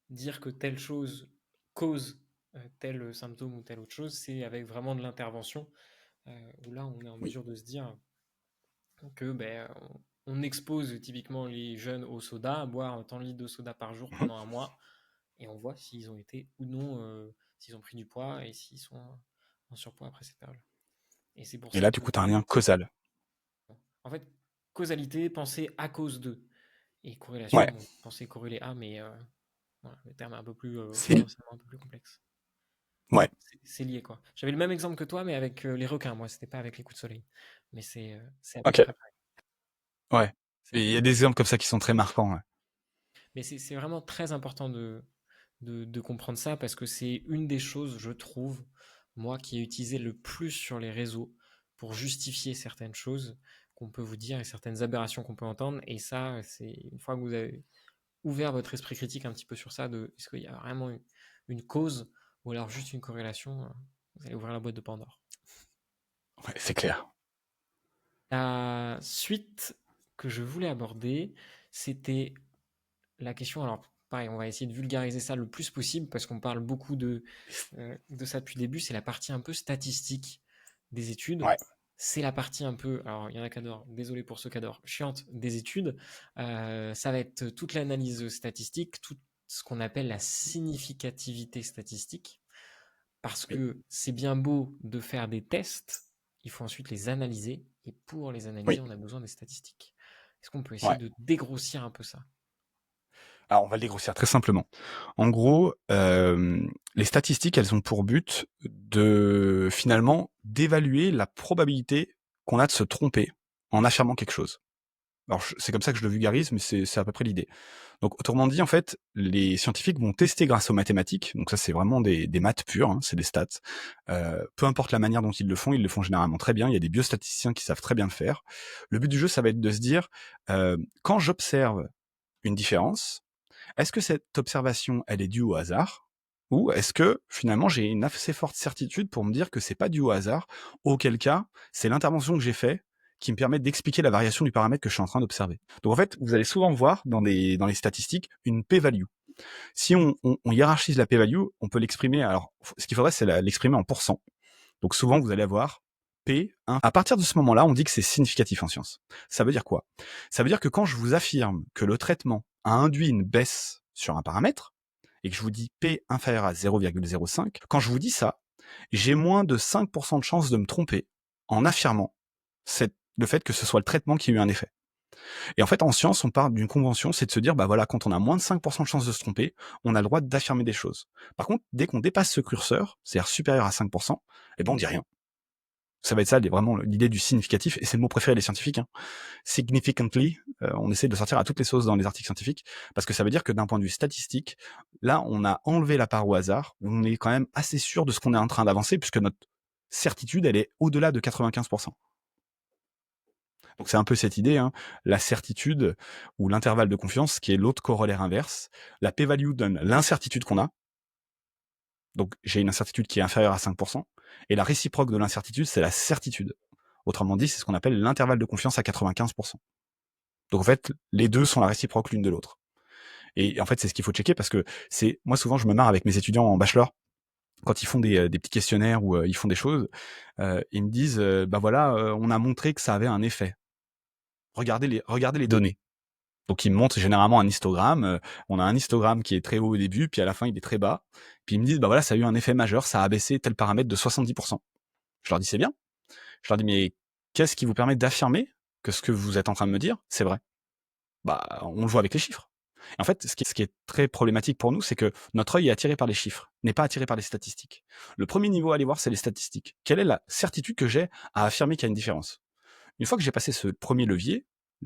dire que telle chose cause tel symptôme ou telle autre chose, c'est avec vraiment de l'intervention, où là on est en Oui. mesure de se dire que on expose typiquement les jeunes au soda, à boire tant de litres de soda par jour Mhm. pendant un mois, et on voit s'ils ont été ou non, s'ils ont pris du poids et s'ils sont en surpoids après cette période. Et c'est pour Et ça là, du que, coup, tu as un lien causal. en fait, causalité, penser à cause de, et corrélation, Ouais. bon, penser corréler à, mais voilà, le terme est un peu plus C'est... potentiellement un peu plus complexe. Ouais. C'est lié quoi. J'avais le même exemple que toi, mais avec les requins. Moi, c'était pas avec les coups de soleil, mais c'est à peu Ok. près pareil. Ouais. C'est à Et il peu y a près des pareil. exemples comme ça qui sont très marquants. Ouais. Mais c'est vraiment très important de comprendre ça parce que c'est une des choses, je trouve, moi, qui ai utilisé le plus sur les réseaux pour justifier certaines choses qu'on peut vous dire et certaines aberrations qu'on peut entendre. Et ça, c'est une fois que vous avez ouvert votre esprit critique un petit peu sur ça, de est-ce qu'il y a vraiment une cause ou alors juste une corrélation, vous allez ouvrir la boîte de Pandore. Ouais, c'est clair. La suite que je voulais aborder, c'était la question. Alors, pareil, on va essayer de vulgariser ça le plus possible parce qu'on parle beaucoup de ça depuis le début. C'est la partie un peu statistique des études. Ouais, C'est la partie un peu, alors il y en a qui adorent, désolé pour ceux qui adorent, chiante des études. Ça va être toute l'analyse statistique, tout ce qu'on appelle la significativité statistique, parce oui, que c'est bien beau de faire des tests, il faut ensuite les analyser, et pour les analyser, oui, on a besoin des statistiques. Est-ce qu'on peut essayer ouais. de dégrossir un peu ça? Alors, on va le dégrossir très simplement. En gros, les statistiques, elles ont pour but de finalement d'évaluer la probabilité qu'on a de se tromper en affirmant quelque chose. Alors, c'est comme ça que je le vulgarise, mais c'est à peu près l'idée. Donc, autrement dit, en fait, les scientifiques vont tester grâce aux mathématiques. Donc ça, c'est vraiment des maths pures, hein, c'est des stats. Peu importe la manière dont ils le font généralement très bien. Il y a des biostatisticiens qui savent très bien le faire. Le but du jeu, ça va être de se dire, quand j'observe une différence, est-ce que cette observation, elle est due au hasard? Ou est-ce que finalement j'ai une assez forte certitude pour me dire que c'est pas dû au hasard, auquel cas c'est l'intervention que j'ai faite qui me permet d'expliquer la variation du paramètre que je suis en train d'observer. Donc en fait, vous allez souvent voir dans les statistiques une p-value. Si on hiérarchise la p-value, on peut l'exprimer. Alors, ce qu'il faudrait, c'est l'exprimer en pourcent. Donc souvent, vous allez avoir P1. À partir de ce moment-là, on dit que c'est significatif en science. Ça veut dire quoi? Ça veut dire que quand je vous affirme que le traitement a induit une baisse sur un paramètre, et que je vous dis P inférieur à 0,05, quand je vous dis ça, j'ai moins de 5% de chance de me tromper en affirmant le fait que ce soit le traitement qui a eu un effet. Et en fait, en science, on part d'une convention, c'est de se dire, bah voilà, quand on a moins de 5% de chance de se tromper, on a le droit d'affirmer des choses. Par contre, dès qu'on dépasse ce curseur, c'est-à-dire supérieur à 5%, eh ben on dit rien. Ça va être ça, vraiment l'idée du significatif, et c'est le mot préféré des scientifiques. Hein. Significantly, on essaie de sortir à toutes les sauces dans les articles scientifiques, parce que ça veut dire que d'un point de vue statistique, là, on a enlevé la part au hasard, on est quand même assez sûr de ce qu'on est en train d'avancer, puisque notre certitude, elle est au-delà de 95%. Donc c'est un peu cette idée, hein, la certitude ou l'intervalle de confiance, qui est l'autre corollaire inverse. La p-value donne l'incertitude qu'on a, donc j'ai une incertitude qui est inférieure à 5%, et la réciproque de l'incertitude, c'est la certitude. Autrement dit, c'est ce qu'on appelle l'intervalle de confiance à 95%. Donc en fait, les deux sont la réciproque l'une de l'autre. Et en fait, c'est ce qu'il faut checker parce que moi souvent, je me marre avec mes étudiants en bachelor quand ils font des petits questionnaires ou ils font des choses. Ils me disent, bah voilà, on a montré que ça avait un effet. Regardez les données. Donc ils me montrent généralement un histogramme. On a un histogramme qui est très haut au début, puis à la fin il est très bas. Puis ils me disent, bah voilà, ça a eu un effet majeur, ça a abaissé tel paramètre de 70%. Je leur dis, c'est bien. Je leur dis, mais qu'est-ce qui vous permet d'affirmer que ce que vous êtes en train de me dire, c'est vrai? Bah, on le voit avec les chiffres. En fait, ce qui est très problématique pour nous, c'est que notre œil est attiré par les chiffres, n'est pas attiré par les statistiques. Le premier niveau à aller voir, c'est les statistiques. Quelle est la certitude que j'ai à affirmer qu'il y a une différence? Une fois que j'ai passé ce premier levier,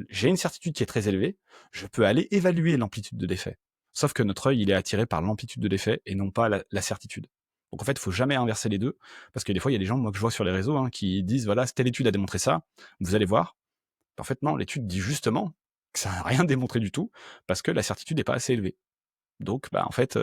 j'ai une certitude qui est très élevée, je peux aller évaluer l'amplitude de l'effet. Sauf que notre œil, il est attiré par l'amplitude de l'effet et non pas la certitude. Donc en fait, il faut jamais inverser les deux, parce que des fois, il y a des gens, moi, que je vois sur les réseaux, hein, qui disent, voilà, telle étude a démontré ça, vous allez voir. En fait, non, l'étude dit justement que ça n'a rien démontré du tout, parce que la certitude n'est pas assez élevée. Donc, bah, en fait,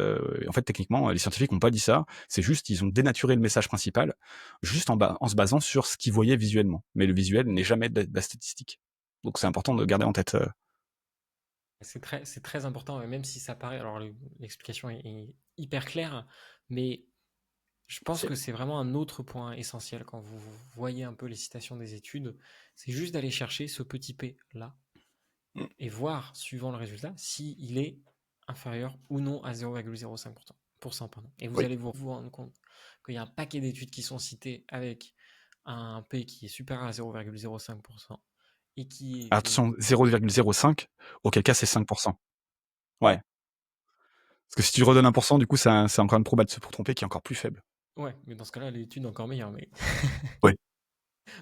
techniquement, les scientifiques n'ont pas dit ça. C'est juste, ils ont dénaturé le message principal, juste en se basant sur ce qu'ils voyaient visuellement. Mais le visuel n'est jamais de la statistique. Donc, c'est important de garder en tête. C'est très important, même si ça paraît. Alors, l'explication est hyper claire, mais je pense que c'est vraiment un autre point essentiel quand vous voyez un peu les citations des études. C'est juste d'aller chercher ce petit p là et voir, suivant le résultat, s'il est inférieur ou non à 0,05%. Pardon. Et vous Oui. allez vous rendre compte qu'il y a un paquet d'études qui sont citées avec un P qui est supérieur à 0,05% et qui est donc. Attention, 0,05, auquel cas c'est 5%. Ouais. Parce que si tu redonnes 1%, du coup, c'est encore une proba de se tromper qui est encore plus faible. Ouais, mais dans ce cas-là, l'étude est encore meilleure. Mais, Oui.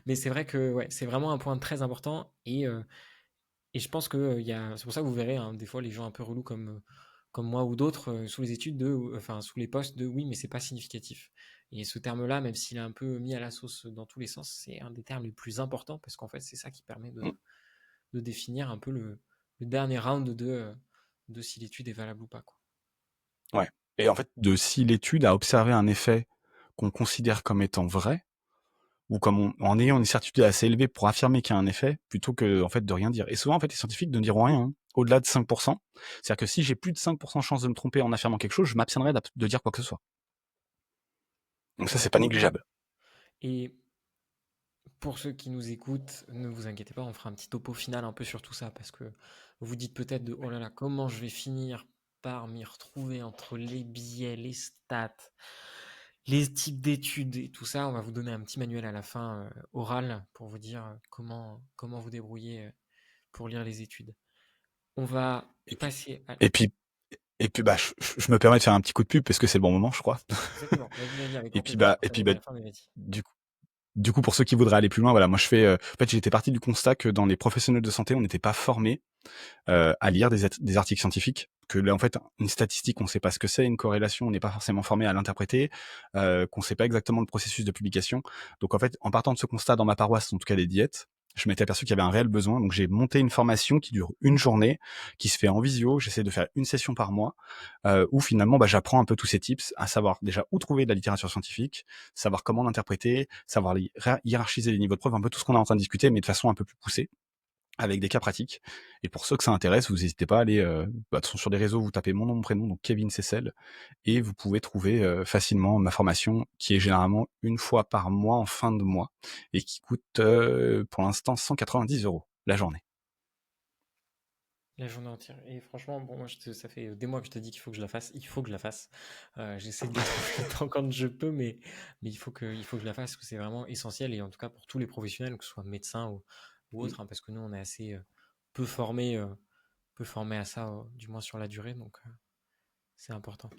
mais c'est vrai que ouais, c'est vraiment un point très important et je pense que c'est pour ça que vous verrez hein, des fois les gens un peu relous comme moi ou d'autres, sous les études enfin sous les postes de oui, mais c'est pas significatif. Et ce terme-là, même s'il est un peu mis à la sauce dans tous les sens, c'est un des termes les plus importants parce qu'en fait, c'est ça qui permet Mm. de définir un peu le dernier round de si l'étude est valable ou pas, quoi. Ouais. Et en fait, de si l'étude a observé un effet qu'on considère comme étant vrai, ou comme en ayant une certitude assez élevée pour affirmer qu'il y a un effet, plutôt que en fait de rien dire. Et souvent, en fait, les scientifiques ne diront rien, hein, au-delà de 5%. C'est-à-dire que si j'ai plus de 5% de chance de me tromper en affirmant quelque chose, je m'abstiendrai de dire quoi que ce soit. Donc ça, c'est pas Exactement. négligeable. Et pour ceux qui nous écoutent, ne vous inquiétez pas, on fera un petit topo final un peu sur tout ça parce que vous dites peut-être de oh là là, comment je vais finir par m'y retrouver entre les biais, les stats, les types d'études et tout ça. On va vous donner un petit manuel à la fin oral pour vous dire comment vous débrouiller pour lire les études. On va Et puis, passer à... et puis, et puis, bah, je me permets de faire un petit coup de pub parce que c'est le bon moment, je crois. Exactement, vas-y, avec Et grand puis, plaisir. bah, Après, et ça va puis, être bah, à la fin, mais vas-y. du coup, du coup, pour ceux qui voudraient aller plus loin, voilà, moi je fais, en fait, j'étais parti du constat que dans les professionnels de santé, on n'était pas formés à lire des articles scientifiques. Que là, en fait, une statistique, on ne sait pas ce que c'est, une corrélation, on n'est pas forcément formé à l'interpréter, qu'on ne sait pas exactement le processus de publication. Donc, en fait, en partant de ce constat dans ma paroisse, en tout cas les diètes, je m'étais aperçu qu'il y avait un réel besoin. Donc, j'ai monté une formation qui dure une journée, qui se fait en visio. J'essaie de faire une session par mois, où finalement, bah, j'apprends un peu tous ces tips, à savoir déjà où trouver de la littérature scientifique, savoir comment l'interpréter, savoir hiérarchiser les niveaux de preuve, un peu tout ce qu'on est en train de discuter, mais de façon un peu plus poussée, avec des cas pratiques. Et pour ceux que ça intéresse, vous n'hésitez pas à aller, de toute façon, sur les réseaux, vous tapez mon nom, mon prénom, donc Kevin Cessel, et vous pouvez trouver facilement ma formation, qui est généralement une fois par mois en fin de mois, et qui coûte pour l'instant 190 € la journée. La journée entière. Et franchement, bon, moi, ça fait des mois que je te dis qu'il faut que je la fasse. Il faut que je la fasse. J'essaie de trouver le temps quand je peux, mais il faut que je la fasse parce que c'est vraiment essentiel. Et en tout cas, pour tous les professionnels, que ce soit médecins ou autres, hein, parce que nous, on est assez peu formés, euh, peu formés à ça, du moins sur la durée. Donc, c'est important.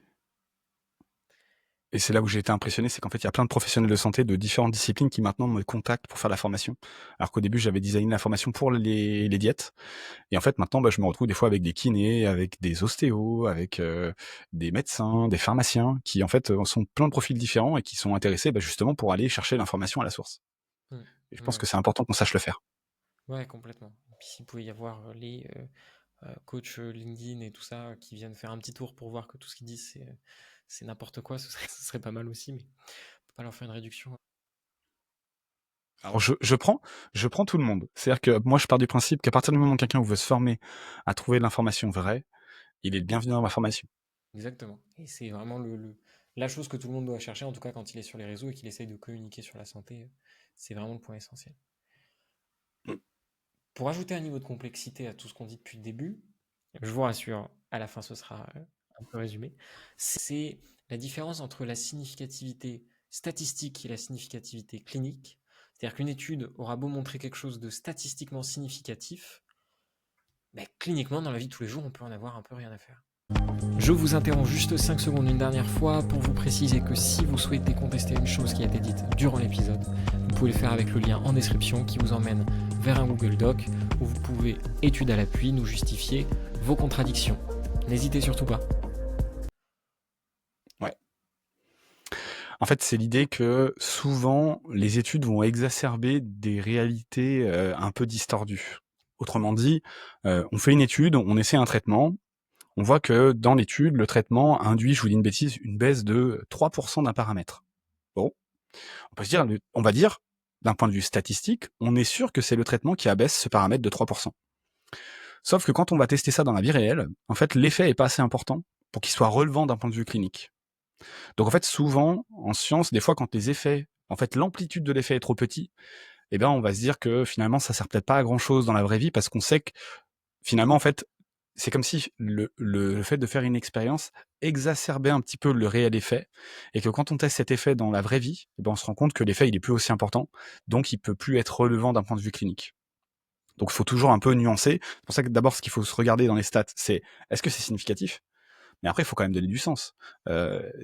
Et c'est là où j'ai été impressionné, c'est qu'en fait, il y a plein de professionnels de santé de différentes disciplines qui maintenant me contactent pour faire la formation. Alors qu'au début, j'avais designé la formation pour les diètes. Et en fait, maintenant, bah, je me retrouve des fois avec des kinés, avec des ostéos, avec des médecins, des pharmaciens, qui en fait sont plein de profils différents et qui sont intéressés bah, justement pour aller chercher l'information à la source. Mm. Et je pense Ouais, que c'est important qu'on sache le faire. ouais, complètement. Et puis, s'il pouvait y avoir les coachs LinkedIn et tout ça qui viennent faire un petit tour pour voir que tout ce qu'ils disent, c'est n'importe quoi, ce serait pas mal aussi, mais on peut pas leur faire une réduction. Alors je prends tout le monde. C'est-à-dire que moi, je pars du principe qu'à partir du moment où quelqu'un veut se former à trouver de l'information vraie, il est le bienvenu dans ma formation. Exactement. Et c'est vraiment la chose que tout le monde doit chercher, en tout cas quand il est sur les réseaux et qu'il essaye de communiquer sur la santé, c'est vraiment le point essentiel. Pour ajouter un niveau de complexité à tout ce qu'on dit depuis le début, je vous rassure, à la fin ce sera un peu résumé, c'est la différence entre la significativité statistique et la significativité clinique. C'est-à-dire qu'une étude aura beau montrer quelque chose de statistiquement significatif, mais cliniquement, dans la vie de tous les jours, on peut en avoir un peu rien à faire. Je vous interromps juste 5 secondes une dernière fois pour vous préciser que si vous souhaitez contester une chose qui a été dite durant l'épisode, vous pouvez le faire avec le lien en description qui vous emmène vers un Google Doc où vous pouvez, étude à l'appui, nous justifier vos contradictions. N'hésitez surtout pas. Ouais. En fait, c'est l'idée que souvent, les études vont exacerber des réalités un peu distordues. Autrement dit, on fait une étude, on essaie un traitement, on voit que dans l'étude, le traitement induit, je vous dis une bêtise, une baisse de 3% d'un paramètre. Bon, on peut se dire, on va dire, d'un point de vue statistique, on est sûr que c'est le traitement qui abaisse ce paramètre de 3%. Sauf que quand on va tester ça dans la vie réelle, en fait, l'effet est pas assez important pour qu'il soit relevant d'un point de vue clinique. Donc en fait, souvent, en science, des fois, quand les effets, en fait, l'amplitude de l'effet est trop petit, eh bien, on va se dire que finalement, ça sert peut-être pas à grand chose dans la vraie vie parce qu'on sait que finalement, en fait, c'est comme si le fait de faire une expérience exacerbait un petit peu le réel effet et que quand on teste cet effet dans la vraie vie, eh ben, on se rend compte que l'effet, il est plus aussi important, donc il peut plus être relevant d'un point de vue clinique. Donc il faut toujours un peu nuancer. C'est pour ça que d'abord, ce qu'il faut se regarder dans les stats, c'est est-ce que c'est significatif? Mais après, il faut quand même donner du sens.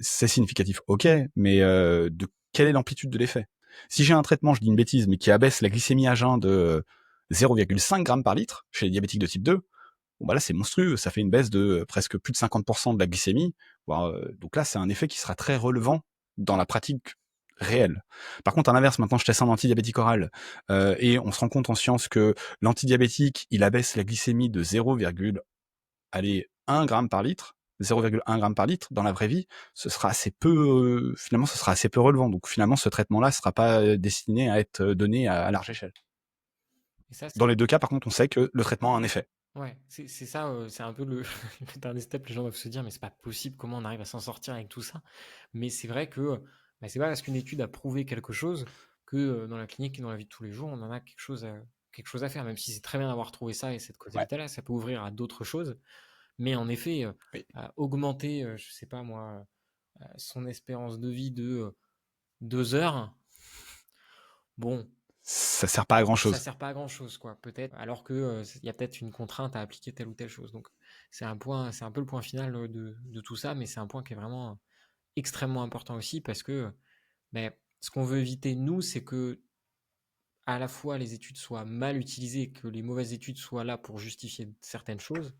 C'est significatif, ok, mais de quelle est l'amplitude de l'effet? Si j'ai un traitement, je dis une bêtise, mais qui abaisse la glycémie à jeun de 0,5 g par litre chez les diabétiques de type 2, Bon, bah là, c'est monstrueux. Ça fait une baisse de presque plus de 50% de la glycémie. Donc là, c'est un effet qui sera très relevant dans la pratique réelle. Par contre, à l'inverse, maintenant, je teste un antidiabétique oral et on se rend compte en science que l'antidiabétique, il abaisse la glycémie de 0,1 gramme par litre. 0,1 gramme par litre dans la vraie vie, ce sera assez peu, finalement, ce sera assez peu relevant. Donc finalement, ce traitement-là ne sera pas destiné à être donné à large échelle. Et ça, Dans les deux cas, par contre, on sait que le traitement a un effet. ouais, c'est ça, c'est un peu le le dernier step. Les gens doivent se dire: «Mais c'est pas possible, comment on arrive à s'en sortir avec tout ça?» Mais c'est vrai que, bah, c'est pas parce qu'une étude a prouvé quelque chose que, dans la clinique et dans la vie de tous les jours, on en a quelque chose à faire. Même si c'est très bien d'avoir trouvé ça et cette Ouais. causalité-là, ça peut ouvrir à d'autres choses. Mais en effet, Oui. augmenter, je sais pas moi, son espérance de vie de, 2 heures, bon, Ça sert pas à grand ça chose. sert pas à grand chose, quoi, peut-être, alors que il y a peut-être une contrainte à appliquer telle ou telle chose. Donc, c'est un peu le point final de tout ça, mais c'est un point qui est vraiment extrêmement important aussi parce que ben, ce qu'on veut éviter, nous, c'est que à la fois les études soient mal utilisées, que les mauvaises études soient là pour justifier certaines choses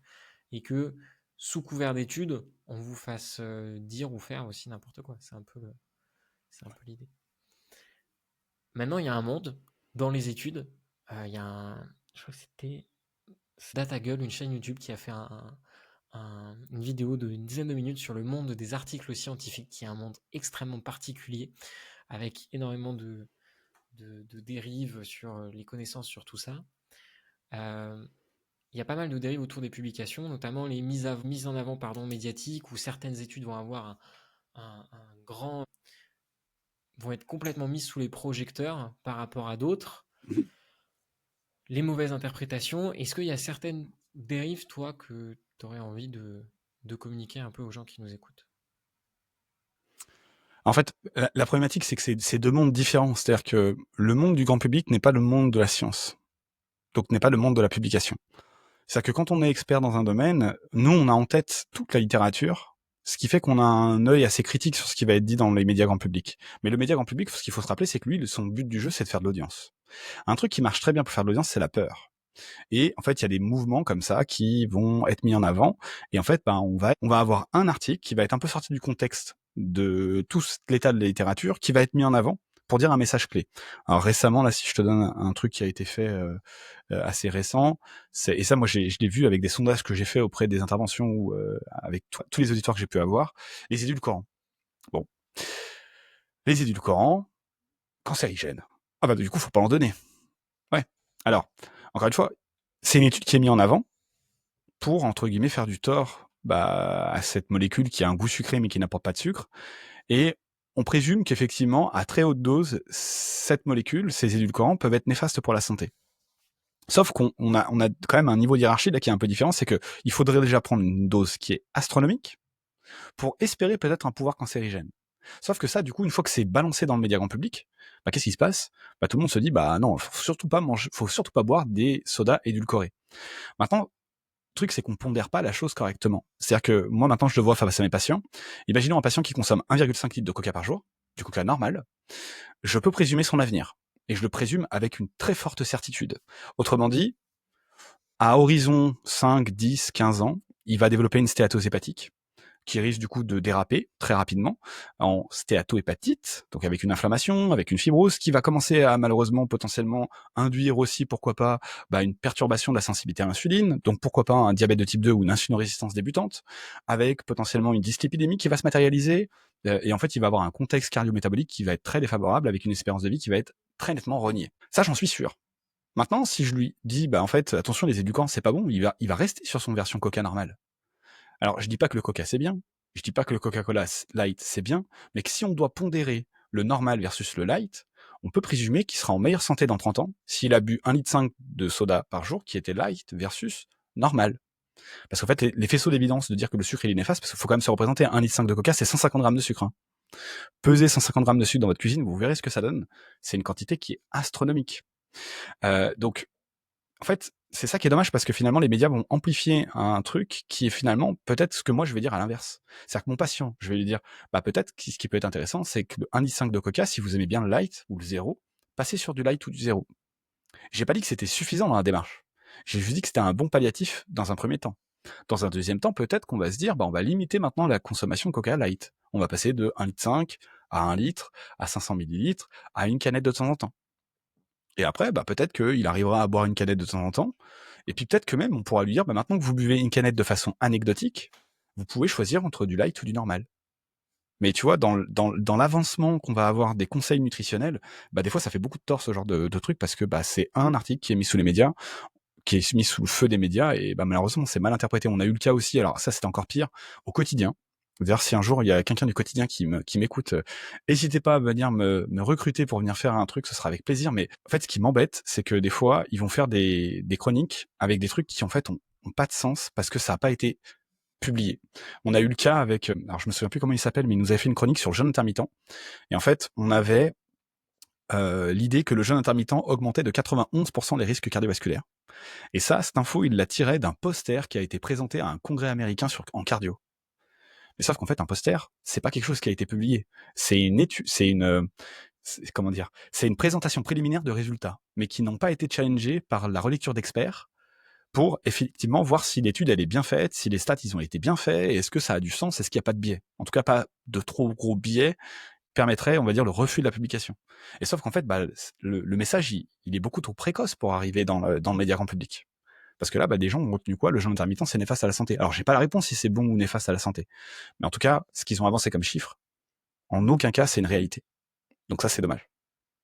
et que sous couvert d'études, on vous fasse dire ou faire aussi n'importe quoi. C'est un peu l'idée. Maintenant, il y a un monde dans les études. Il y a je crois que c'était DataGull, une chaîne YouTube qui a fait une vidéo d'une dizaine de minutes sur le monde des articles scientifiques, qui est un monde extrêmement particulier, avec énormément de dérives sur les connaissances sur tout ça. Euh, il y a pas mal de dérives autour des publications, notamment les mises en avant médiatiques, où certaines études vont avoir un grand vont être complètement mises sous les projecteurs par rapport à d'autres. Les mauvaises interprétations. Est-ce qu'il y a certaines dérives, toi, que tu aurais envie de communiquer un peu aux gens qui nous écoutent? En fait, la problématique, c'est que c'est deux mondes différents. C'est-à-dire que le monde du grand public n'est pas le monde de la science. Donc, n'est pas le monde de la publication. C'est-à-dire que quand on est expert dans un domaine, nous, on a en tête toute la littérature, ce qui fait qu'on a un œil assez critique sur ce qui va être dit dans les médias grand public. Mais le média grand public, ce qu'il faut se rappeler, c'est que lui, son but du jeu, c'est de faire de l'audience. Un truc qui marche très bien pour faire de l'audience, c'est la peur. Et en fait, il y a des mouvements comme ça qui vont être mis en avant. Et en fait, on va avoir un article qui va être un peu sorti du contexte de tout l'état de la littérature, qui va être mis en avant pour dire un message clé. Alors récemment, là, si je te donne un truc qui a été fait assez récent, et ça, moi, je l'ai vu avec des sondages que j'ai fait auprès des interventions ou avec tous les auditoires que j'ai pu avoir, les édulcorants. Bon, les édulcorants, cancérigènes. Ah bah du coup, faut pas en donner. Ouais. Alors, encore une fois, c'est une étude qui est mise en avant pour, entre guillemets, faire du tort à cette molécule qui a un goût sucré mais qui n'apporte pas de sucre. Et on présume qu'effectivement, à très haute dose, cette molécule, ces édulcorants, peuvent être néfastes pour la santé. Sauf qu'on a quand même un niveau de hiérarchie là qui est un peu différent, c'est que il faudrait déjà prendre une dose qui est astronomique pour espérer peut-être un pouvoir cancérigène. Sauf que ça, du coup, une fois que c'est balancé dans le média grand public, qu'est-ce qui se passe? Tout le monde se dit, non, faut surtout pas boire des sodas édulcorés. Maintenant, le truc, c'est qu'on pondère pas la chose correctement. C'est-à-dire que moi, maintenant, je le vois face à mes patients. Imaginons un patient qui consomme 1,5 litre de coca par jour, du coca normal. Je peux présumer son avenir. Et je le présume avec une très forte certitude. Autrement dit, à horizon 5, 10, 15 ans, il va développer une stéatose hépatique qui risque du coup de déraper très rapidement en stéatohépatite, donc avec une inflammation, avec une fibrose, qui va commencer à malheureusement potentiellement induire aussi, pourquoi pas, une perturbation de la sensibilité à l'insuline, donc pourquoi pas un diabète de type 2 ou une insulinorésistance débutante, avec potentiellement une dyslipidémie qui va se matérialiser, et en fait il va avoir un contexte cardio-métabolique qui va être très défavorable, avec une espérance de vie qui va être très nettement rognée. Ça, j'en suis sûr. Maintenant, si je lui dis, en fait, attention, les édulcorants, c'est pas bon, il va rester sur son version coca normale. Alors, je dis pas que le coca c'est bien, je dis pas que le Coca-Cola light c'est bien, mais que si on doit pondérer le normal versus le light, on peut présumer qu'il sera en meilleure santé dans 30 ans s'il a bu 1,5 litre de soda par jour qui était light versus normal. Parce qu'en fait, les faisceaux d'évidence de dire que le sucre il est néfaste, parce qu'il faut quand même se représenter 1,5 litre de coca, c'est 150 grammes de sucre. Hein. Pesez 150 grammes de sucre dans votre cuisine, vous verrez ce que ça donne. C'est une quantité qui est astronomique. Donc, en fait, c'est ça qui est dommage parce que finalement, les médias vont amplifier un truc qui est finalement peut-être ce que moi je vais dire à l'inverse. C'est-à-dire que mon patient, je vais lui dire, peut-être que ce qui peut être intéressant, c'est que le 1,5 litre de coca, si vous aimez bien le light ou le zéro, passez sur du light ou du zéro. J'ai pas dit que c'était suffisant dans la démarche. J'ai juste dit que c'était un bon palliatif dans un premier temps. Dans un deuxième temps, peut-être qu'on va se dire, on va limiter maintenant la consommation de Coca Light. On va passer de 1,5 litre à 1 litre, à 500 millilitres, à une canette de temps en temps. Et après, peut-être qu'il arrivera à boire une canette de temps en temps. Et puis peut-être que même, on pourra lui dire, maintenant que vous buvez une canette de façon anecdotique, vous pouvez choisir entre du light ou du normal. Mais tu vois, dans l'avancement qu'on va avoir des conseils nutritionnels, des fois, ça fait beaucoup de tort ce genre de truc parce que c'est un article qui est mis sous les médias, qui est mis sous le feu des médias et malheureusement, c'est mal interprété. On a eu le cas aussi, alors ça, c'était encore pire, au quotidien. D'ailleurs, si un jour il y a quelqu'un du quotidien qui m'écoute, n'hésitez pas à venir me recruter pour venir faire un truc, ce sera avec plaisir. Mais en fait, ce qui m'embête, c'est que des fois, ils vont faire des chroniques avec des trucs qui en fait ont pas de sens parce que ça n'a pas été publié. On a eu le cas avec, alors je me souviens plus comment il s'appelle, mais il nous avait fait une chronique sur le jeûne intermittent. Et en fait, on avait l'idée que le jeûne intermittent augmentait de 91% les risques cardiovasculaires. Et ça, cette info, il l'a tiré d'un poster qui a été présenté à un congrès américain en cardio. Mais sauf qu'en fait, un poster, c'est pas quelque chose qui a été publié. C'est une étude, comment dire, c'est une présentation préliminaire de résultats, mais qui n'ont pas été challengés par la relecture d'experts pour effectivement voir si l'étude elle est bien faite, si les stats ils ont été bien faits, et est-ce que ça a du sens, est-ce qu'il n'y a pas de biais. En tout cas, pas de trop gros biais permettrait, on va dire, le refus de la publication. Et sauf qu'en fait, le message, il est beaucoup trop précoce pour arriver dans le média grand public. Parce que là, des gens ont retenu quoi? Le jeûne intermittent, c'est néfaste à la santé. Alors, j'ai pas la réponse si c'est bon ou néfaste à la santé. Mais en tout cas, ce qu'ils ont avancé comme chiffre, en aucun cas, c'est une réalité. Donc ça, c'est dommage.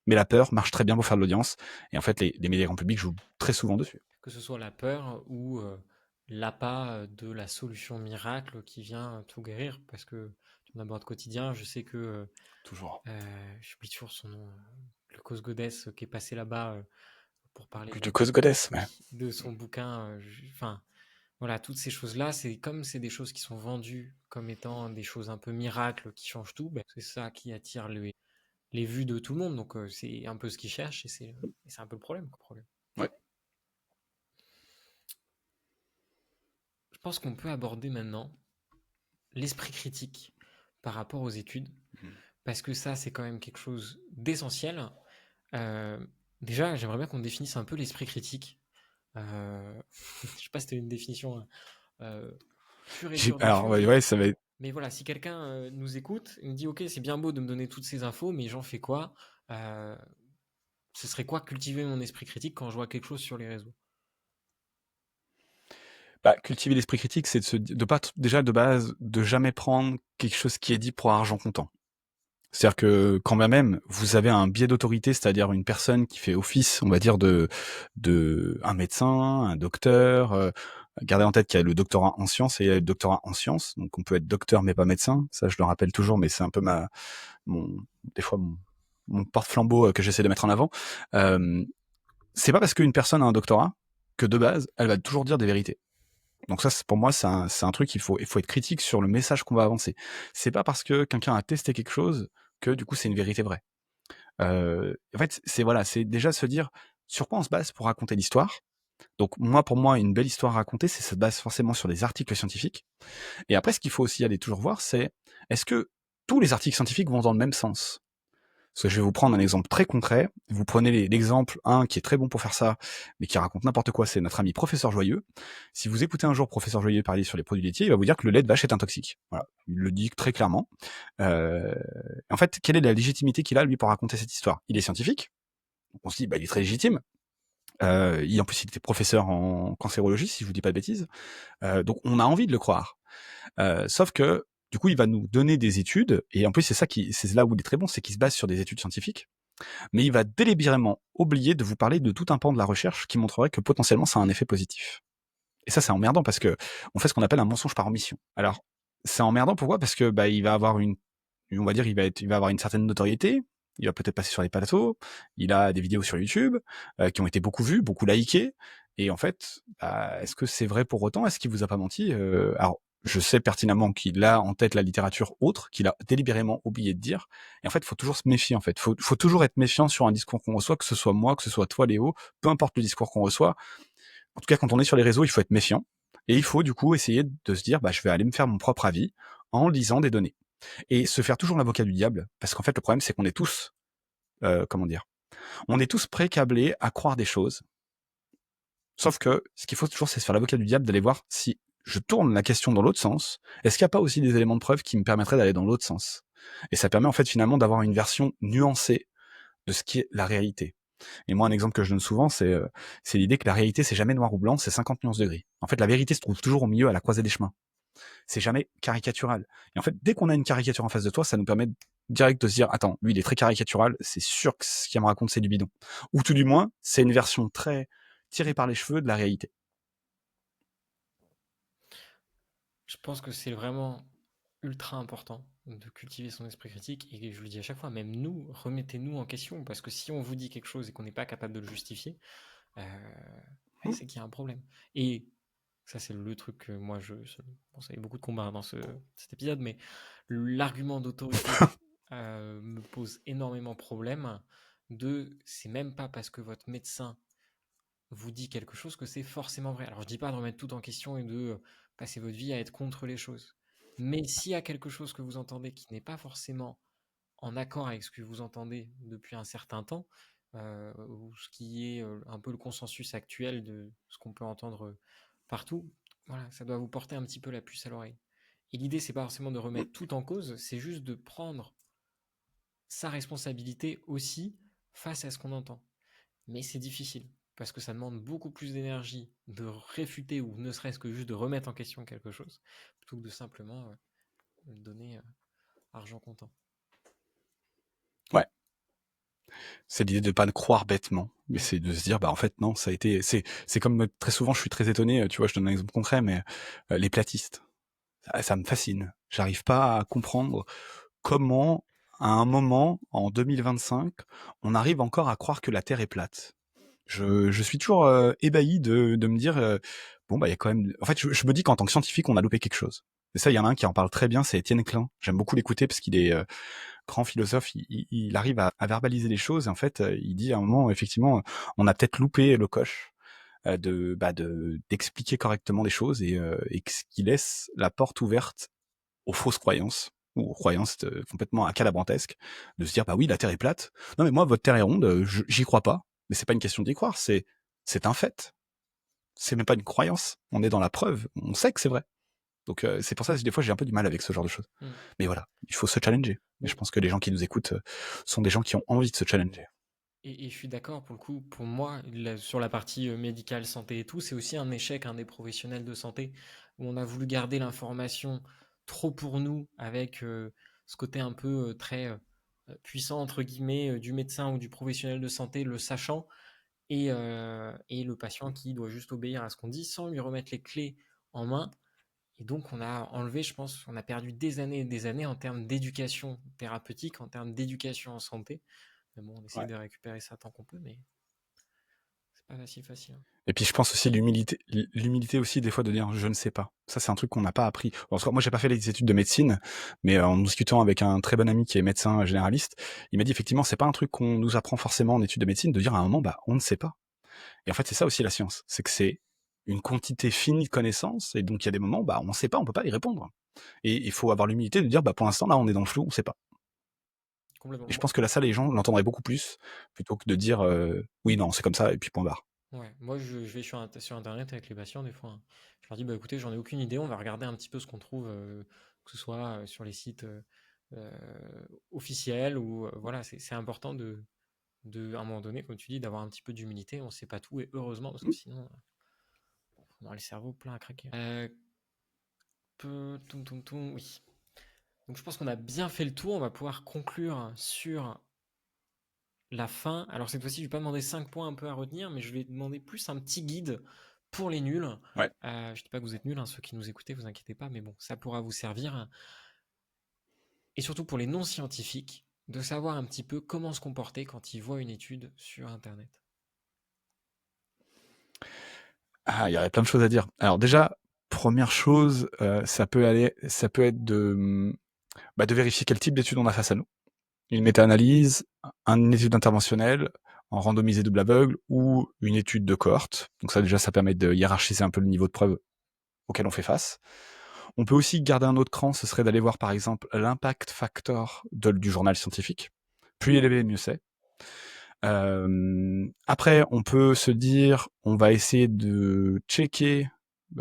Mais la peur marche très bien pour faire de l'audience. Et en fait, les médias grand public jouent très souvent dessus. Que ce soit la peur ou l'appât de la solution miracle qui vient tout guérir, parce que tu en abordes quotidien, je sais que, Toujours. j'oublie toujours son nom, le Cosgodès qui est passé là-bas pour parler Du cause goddess, mais. oui, de son bouquin, enfin, voilà, toutes ces choses-là, c'est comme c'est des choses qui sont vendues comme étant des choses un peu miracles qui changent tout, c'est ça qui attire les vues de tout le monde, donc c'est un peu ce qu'ils cherchent et c'est un peu le problème. Ouais. Je pense qu'on peut aborder maintenant l'esprit critique par rapport aux études, parce que ça, c'est quand même quelque chose d'essentiel. Euh, Déjà, j'aimerais bien qu'on définisse un peu l'esprit critique. Je sais pas si tu as une définition pure et dure Alors, dessus, ouais, ça va être. mais voilà, si quelqu'un nous écoute, il nous dit, ok, c'est bien beau de me donner toutes ces infos, mais j'en fais quoi? Ce serait quoi cultiver mon esprit critique quand je vois quelque chose sur les réseaux? Cultiver l'esprit critique, c'est de pas, déjà de base, de jamais prendre quelque chose qui est dit pour argent comptant. C'est-à-dire que quand même vous avez un biais d'autorité, c'est-à-dire une personne qui fait office, on va dire, de un médecin, un docteur, gardez en tête qu'il y a le doctorat en sciences et il y a le doctorat en sciences, donc on peut être docteur mais pas médecin, ça je le rappelle toujours, mais c'est un peu des fois mon porte-flambeau que j'essaie de mettre en avant. C'est pas parce qu'une personne a un doctorat que de base, elle va toujours dire des vérités. Donc ça, pour moi, c'est un truc, il faut être critique sur le message qu'on va avancer. C'est pas parce que quelqu'un a testé quelque chose que du coup c'est une vérité vraie. En fait, c'est déjà se dire sur quoi on se base pour raconter l'histoire. Donc moi, pour moi, une belle histoire à raconter, c'est se base forcément sur des articles scientifiques. Et après, ce qu'il faut aussi aller toujours voir, c'est est-ce que tous les articles scientifiques vont dans le même sens? Parce que je vais vous prendre un exemple très concret. Vous prenez l'exemple, un qui est très bon pour faire ça, mais qui raconte n'importe quoi, c'est notre ami Professeur Joyeux. Si vous écoutez un jour Professeur Joyeux parler sur les produits laitiers, il va vous dire que le lait de vache est un toxique. Voilà. Il le dit très clairement. En fait, quelle est la légitimité qu'il a, lui, pour raconter cette histoire? Il est scientifique. Donc on se dit, il est très légitime. En plus, il était professeur en cancérologie, si je vous dis pas de bêtises. Donc on a envie de le croire. Sauf que du coup, il va nous donner des études, et en plus, c'est là où il est très bon, c'est qu'il se base sur des études scientifiques, mais il va délibérément oublier de vous parler de tout un pan de la recherche qui montrerait que potentiellement ça a un effet positif. Et ça, c'est emmerdant parce que on fait ce qu'on appelle un mensonge par omission. Alors, c'est emmerdant pourquoi? Parce que il va avoir on va dire, il va avoir une certaine notoriété. Il va peut-être passer sur les plateaux. Il a des vidéos sur YouTube qui ont été beaucoup vues, beaucoup likées. Et en fait, est-ce que c'est vrai pour autant? Est-ce qu'il vous a pas menti? Alors, je sais pertinemment qu'il a en tête la littérature autre, qu'il a délibérément oublié de dire. Et en fait, il faut toujours se méfier. En fait, faut toujours être méfiant sur un discours qu'on reçoit, que ce soit moi, que ce soit toi, Léo, peu importe le discours qu'on reçoit. En tout cas, quand on est sur les réseaux, il faut être méfiant. Et il faut du coup essayer de se dire, je vais aller me faire mon propre avis en lisant des données. Et se faire toujours l'avocat du diable, parce qu'en fait, le problème, c'est qu'on est tous, comment dire, on est tous pré-câblés à croire des choses Sauf que ce qu'il faut toujours, c'est se faire l'avocat du diable, d'aller voir si je tourne la question dans l'autre sens, est-ce qu'il n'y a pas aussi des éléments de preuve qui me permettraient d'aller dans l'autre sens? Et ça permet en fait finalement d'avoir une version nuancée de ce qui est la réalité. Et moi, un exemple que je donne souvent, c'est l'idée que la réalité, c'est jamais noir ou blanc, c'est 50 nuances de gris. En fait, la vérité se trouve toujours au milieu, à la croisée des chemins. C'est jamais caricatural. Et en fait, dès qu'on a une caricature en face de toi, ça nous permet direct de se dire, attends, lui, il est très caricatural, c'est sûr que ce qu'il me raconte, c'est du bidon. Ou tout du moins, c'est une version très tirée par les cheveux de la réalité. Je pense que c'est vraiment ultra important de cultiver son esprit critique et je le dis à chaque fois, même nous, remettez-nous en question parce que si on vous dit quelque chose et qu'on n'est pas capable de le justifier, ouais, c'est qu'il y a un problème. Et ça, c'est le truc que moi, bon, ça y a beaucoup de combats dans cet épisode, mais l'argument d'autorité me pose énormément problème. C'est même pas parce que votre médecin vous dit quelque chose que c'est forcément vrai. Alors, je dis pas de remettre tout en question et de passer votre vie à être contre les choses. Mais s'il y a quelque chose que vous entendez qui n'est pas forcément en accord avec ce que vous entendez depuis un certain temps, ou ce qui est un peu le consensus actuel de ce qu'on peut entendre partout, voilà, ça doit vous porter un petit peu la puce à l'oreille. Et l'idée, c'est pas forcément de remettre tout en cause, c'est juste de prendre sa responsabilité aussi face à ce qu'on entend. Mais c'est difficile, parce que ça demande beaucoup plus d'énergie de réfuter ou ne serait-ce que juste de remettre en question quelque chose, plutôt que de simplement donner argent comptant. Ouais. C'est l'idée de pas le croire bêtement, mais c'est de se dire, bah en fait non, ça a été, c'est comme très souvent, je suis très étonné, tu vois, je donne un exemple concret, mais les platistes, ça me fascine. J'arrive pas à comprendre comment, à un moment, en 2025, on arrive encore à croire que la Terre est plate. Je suis toujours ébahi de me dire, bon bah il y a quand même, en fait, je me dis qu'en tant que scientifique, on a loupé quelque chose. Et ça, il y en a un qui en parle très bien, c'est Étienne Klein. J'aime beaucoup l'écouter parce qu'il est grand philosophe, il arrive à verbaliser les choses. Et en fait, il dit à un moment, effectivement, on a peut-être loupé le coche d'expliquer correctement les choses et ce qui laisse la porte ouverte aux fausses croyances ou aux croyances complètement accalabrantesques, de se dire bah oui, la Terre est plate. Non mais moi, votre Terre est ronde, j'y crois pas. Mais c'est pas une question d'y croire, c'est un fait. C'est même pas une croyance. On est dans la preuve. On sait que c'est vrai. Donc c'est pour ça que des fois j'ai un peu du mal avec ce genre de choses. Mais voilà, il faut se challenger. Et je pense que les gens qui nous écoutent sont des gens qui ont envie de se challenger. Et je suis d'accord, pour le coup, pour moi, sur la partie médicale, santé et tout, c'est aussi un échec des professionnels de santé, où on a voulu garder l'information trop pour nous, avec ce côté un peu très puissant, entre guillemets, du médecin ou du professionnel de santé, le sachant, et le patient qui doit juste obéir à ce qu'on dit, sans lui remettre les clés en main. Et donc, on a enlevé, je pense, on a perdu des années et des années en termes d'éducation thérapeutique, en termes d'éducation en santé. Mais bon, on essaye Ouais. de récupérer ça tant qu'on peut, mais c'est pas facile. Et puis je pense aussi l'humilité aussi des fois de dire je ne sais pas. Ça c'est un truc qu'on n'a pas appris. En tout cas, moi j'ai pas fait les études de médecine, mais en discutant avec un très bon ami qui est médecin généraliste, il m'a dit effectivement c'est pas un truc qu'on nous apprend forcément en études de médecine de dire à un moment bah on ne sait pas. Et en fait c'est ça aussi la science, c'est que c'est une quantité finie de connaissances et donc il y a des moments bah on ne sait pas, on peut pas y répondre. Et il faut avoir l'humilité de dire bah pour l'instant là on est dans le flou, on sait pas. Complètement. Et je pense que là ça les gens l'entendraient beaucoup plus plutôt que de dire oui non c'est comme ça et puis point barre. Ouais, moi je vais sur Internet avec les patients des fois, hein. Je leur dis, bah écoutez, j'en ai aucune idée, on va regarder un petit peu ce qu'on trouve, que ce soit sur les sites officiels ou voilà, c'est important à un moment donné, comme tu dis, d'avoir un petit peu d'humilité. On sait pas tout et heureusement, parce que sinon, on aura le cerveau plein à craquer. Oui. Donc je pense qu'on a bien fait le tour, on va pouvoir conclure sur la fin. Alors cette fois-ci, je vais pas demander 5 points un peu à retenir, mais je vais demander plus un petit guide pour les nuls. Ouais. Je dis pas que vous êtes nuls, hein, ceux qui nous écoutez, vous inquiétez pas, mais bon, ça pourra vous servir. Et surtout pour les non-scientifiques, de savoir un petit peu comment se comporter quand ils voient une étude sur Internet. Ah, il y aurait plein de choses à dire. Alors déjà, première chose, ça peut être de vérifier quel type d'étude on a face à nous. Une méta-analyse, une étude interventionnelle, en randomisé double aveugle ou une étude de cohorte. Donc ça déjà, ça permet de hiérarchiser un peu le niveau de preuve auquel on fait face. On peut aussi garder un autre cran, ce serait d'aller voir par exemple l'impact factor du journal scientifique. Plus il est élevé, mieux c'est. Après, on peut se dire, on va essayer de checker,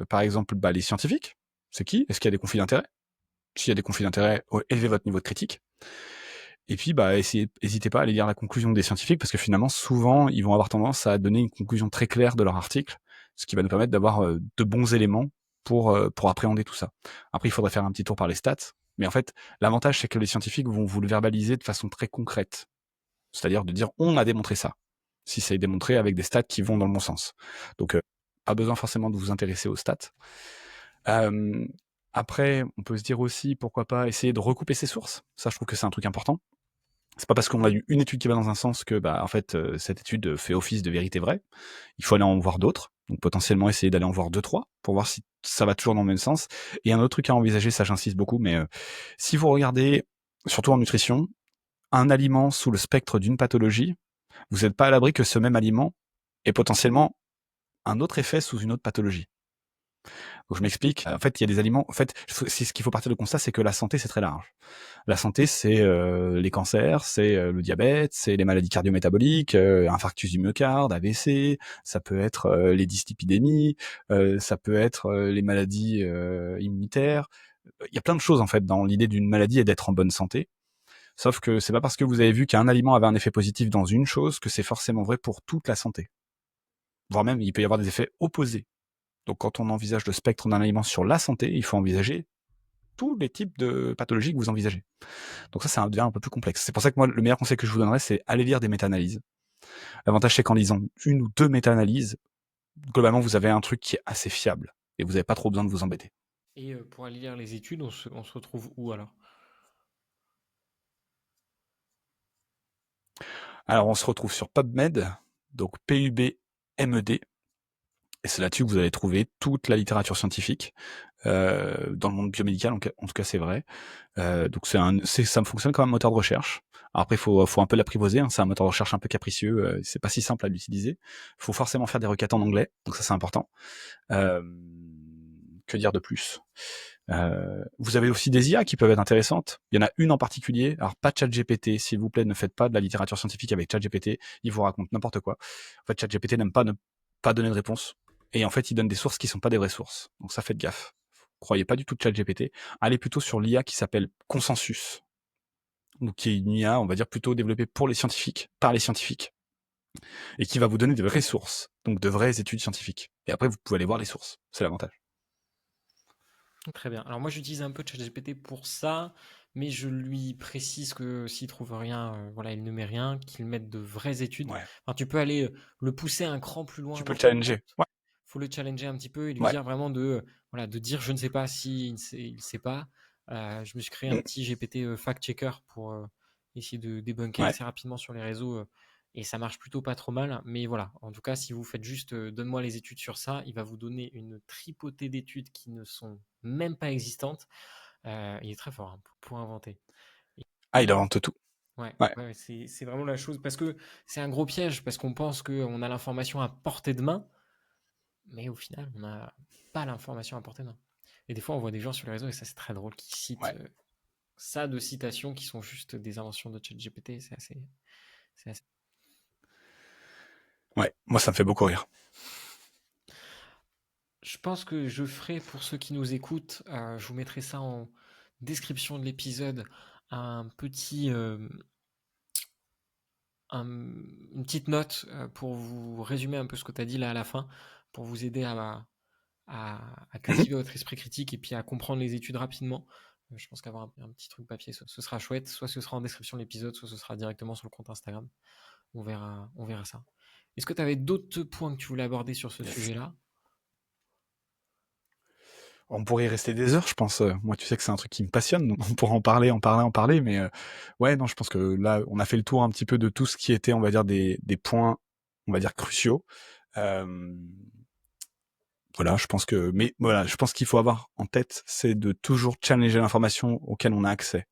par exemple, les scientifiques. C'est qui? Est-ce qu'il y a des conflits d'intérêts? S'il y a des conflits d'intérêts, élevez votre niveau de critique. Et puis, hésitez pas à aller lire la conclusion des scientifiques, parce que finalement, souvent, ils vont avoir tendance à donner une conclusion très claire de leur article, ce qui va nous permettre d'avoir de bons éléments pour appréhender tout ça. Après, il faudrait faire un petit tour par les stats, mais en fait, l'avantage, c'est que les scientifiques vont vous le verbaliser de façon très concrète. C'est-à-dire de dire, on a démontré ça. Si c'est démontré avec des stats qui vont dans le bon sens. Donc, pas besoin forcément de vous intéresser aux stats. Après, on peut se dire aussi, pourquoi pas essayer de recouper ses sources. Ça, je trouve que c'est un truc important. C'est pas parce qu'on a eu une étude qui va dans un sens que, en fait, cette étude fait office de vérité vraie. Il faut aller en voir d'autres. Donc, potentiellement, essayer d'aller en voir 2-3 pour voir si ça va toujours dans le même sens. Et un autre truc à envisager, ça, j'insiste beaucoup, mais si vous regardez, surtout en nutrition, un aliment sous le spectre d'une pathologie, vous n'êtes pas à l'abri que ce même aliment ait potentiellement un autre effet sous une autre pathologie. Donc je m'explique. En fait, il y a des aliments. En fait, c'est ce qu'il faut partir de constat, c'est que la santé, c'est très large. La santé, c'est les cancers, c'est le diabète, c'est les maladies cardio-métaboliques, infarctus du myocarde, AVC. Ça peut être les dyslipidémies, ça peut être les maladies immunitaires. Il y a plein de choses en fait dans l'idée d'une maladie et d'être en bonne santé. Sauf que c'est pas parce que vous avez vu qu'un aliment avait un effet positif dans une chose que c'est forcément vrai pour toute la santé. Voire même, il peut y avoir des effets opposés. Donc quand on envisage le spectre d'un aliment sur la santé, il faut envisager tous les types de pathologies que vous envisagez. Donc ça devient un peu plus complexe. C'est pour ça que moi, le meilleur conseil que je vous donnerais, c'est aller lire des méta-analyses. L'avantage, c'est qu'en lisant une ou deux méta-analyses, globalement, vous avez un truc qui est assez fiable. Et vous n'avez pas trop besoin de vous embêter. Et pour aller lire les études, on se retrouve où alors? Alors, on se retrouve sur PubMed, donc PUBMED, et c'est là-dessus que vous allez trouver toute la littérature scientifique dans le monde biomédical, en tout cas c'est vrai. Donc ça me fonctionne comme un moteur de recherche. Alors après, faut un peu l'apprivoiser, hein. C'est un moteur de recherche un peu capricieux, c'est pas si simple à l'utiliser. Faut forcément faire des requêtes en anglais, donc ça c'est important. Que dire de plus? Vous avez aussi des IA qui peuvent être intéressantes. Il y en a une en particulier, alors pas ChatGPT, s'il vous plaît, ne faites pas de la littérature scientifique avec ChatGPT, il vous raconte n'importe quoi. En fait, ChatGPT n'aime pas ne pas donner de réponse, et en fait, il donne des sources qui sont pas des vraies sources. Donc ça, faites gaffe. Croyez pas du tout de ChatGPT. Allez plutôt sur l'IA qui s'appelle Consensus, donc qui est une IA, on va dire, plutôt développée pour les scientifiques, par les scientifiques, et qui va vous donner de vraies sources, donc de vraies études scientifiques. Et après, vous pouvez aller voir les sources. C'est l'avantage. Très bien. Alors moi j'utilise un peu ChatGPT pour ça, mais je lui précise que s'il trouve rien, voilà, il ne met rien, qu'il mette de vraies études. Ouais. Enfin, tu peux aller le pousser un cran plus Tu loin peux dans le ton challenger. prompt. Ouais. Faut le challenger un petit peu et lui Ouais. dire vraiment voilà, de dire je ne sais pas si il sait pas. Je me suis créé un Mm. petit GPT fact-checker pour essayer de débunker Ouais. assez rapidement sur les réseaux et ça marche plutôt pas trop mal. Mais voilà, en tout cas, si vous faites juste donne-moi les études sur ça, il va vous donner une tripotée d'études qui ne sont même pas existantes. Il est très fort hein, pour inventer. Et Ah, il invente tout. ouais, Ouais. ouais, c'est vraiment la chose parce que c'est un gros piège parce qu'on pense qu'on a l'information à portée de main, mais au final, on n'a pas l'information à portée de main. Et des fois, on voit des gens sur les réseaux, et ça, c'est très drôle, qui citent Ouais. ça de citations qui sont juste des inventions de ChatGPT. C'est assez... Ouais. Moi, ça me fait beaucoup rire. Je pense que je ferai pour ceux qui nous écoutent, je vous mettrai ça en description de l'épisode, un petit, une petite note pour vous résumer un peu ce que tu as dit là à la fin, pour vous aider à Mhm. cultiver votre esprit critique et puis à comprendre les études rapidement. Je pense qu'avoir un petit truc papier, ce sera chouette. Soit ce sera en description de l'épisode, soit ce sera directement sur le compte Instagram. On verra ça. Est-ce que tu avais d'autres points que tu voulais aborder sur ce Yes. sujet-là? On pourrait y rester des heures, je pense. Moi, tu sais que c'est un truc qui me passionne, donc on pourrait en parler, mais ouais, non, je pense que là, on a fait le tour un petit peu de tout ce qui était, on va dire, des points, on va dire, cruciaux. Euh, voilà, je pense qu'il faut avoir en tête, c'est de toujours challenger l'information auquel on a accès.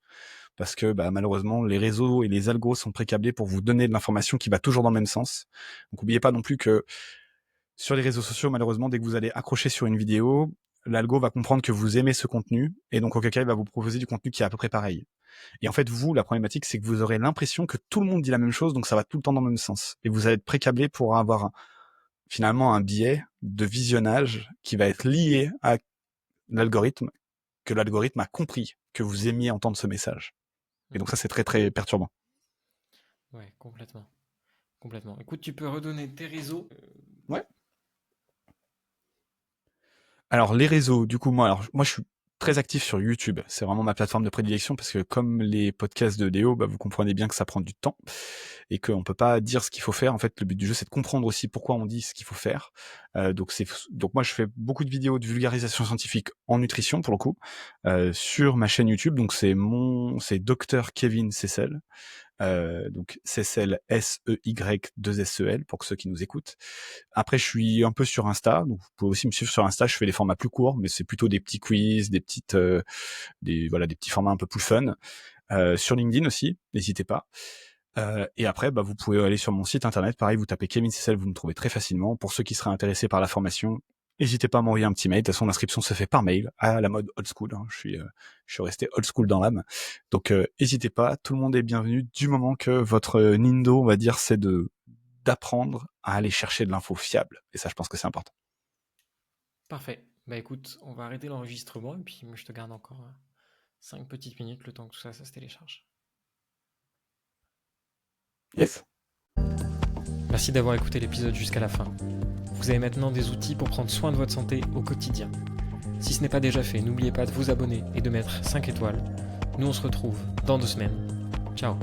Parce que malheureusement, les réseaux et les algos sont précablés pour vous donner de l'information qui va toujours dans le même sens. Donc n'oubliez pas non plus que sur les réseaux sociaux, malheureusement, dès que vous allez accrocher sur une vidéo, l'algo va comprendre que vous aimez ce contenu, et donc auquel cas il va vous proposer du contenu qui est à peu près pareil. Et en fait, vous, la problématique, c'est que vous aurez l'impression que tout le monde dit la même chose, donc ça va tout le temps dans le même sens. Et vous allez être pré-câblé pour avoir finalement un biais de visionnage qui va être lié à l'algorithme, que l'algorithme a compris que vous aimiez entendre ce message. Et donc ça, c'est très très perturbant. Ouais, complètement. Complètement. Écoute, tu peux redonner tes réseaux. Ouais. Alors les réseaux, du coup, moi je suis très actif sur YouTube. C'est vraiment ma plateforme de prédilection parce que comme les podcasts de Déo, vous comprenez bien que ça prend du temps et qu'on peut pas dire ce qu'il faut faire. En fait, le but du jeu, c'est de comprendre aussi pourquoi on dit ce qu'il faut faire. Donc moi, je fais beaucoup de vidéos de vulgarisation scientifique en nutrition pour le coup sur ma chaîne YouTube. Donc c'est Dr Kevin Cessel. Donc Cessel SEY2SEL pour ceux qui nous écoutent. Après, je suis un peu sur Insta, donc vous pouvez aussi me suivre sur Insta. Je fais des formats plus courts, mais c'est plutôt des petits quiz, des petits formats un peu plus fun. Sur LinkedIn aussi, n'hésitez pas. Et après, vous pouvez aller sur mon site internet. Pareil, vous tapez Kevin Cessel, vous me trouvez très facilement. Pour ceux qui seraient intéressés par la formation, n'hésitez pas à m'envoyer un petit mail. De toute façon, l'inscription se fait par mail, à la mode old school. Hein. Je suis resté old school dans l'âme. Donc, n'hésitez pas. Tout le monde est bienvenu du moment que votre Nindo, on va dire, c'est d'apprendre à aller chercher de l'info fiable. Et ça, je pense que c'est important. Parfait. Écoute, on va arrêter l'enregistrement et puis moi je te garde encore 5 petites minutes le temps que tout ça se télécharge. Yes. Merci d'avoir écouté l'épisode jusqu'à la fin. Vous avez maintenant des outils pour prendre soin de votre santé au quotidien. Si ce n'est pas déjà fait, n'oubliez pas de vous abonner et de mettre 5 étoiles. Nous on se retrouve dans 2 semaines. Ciao.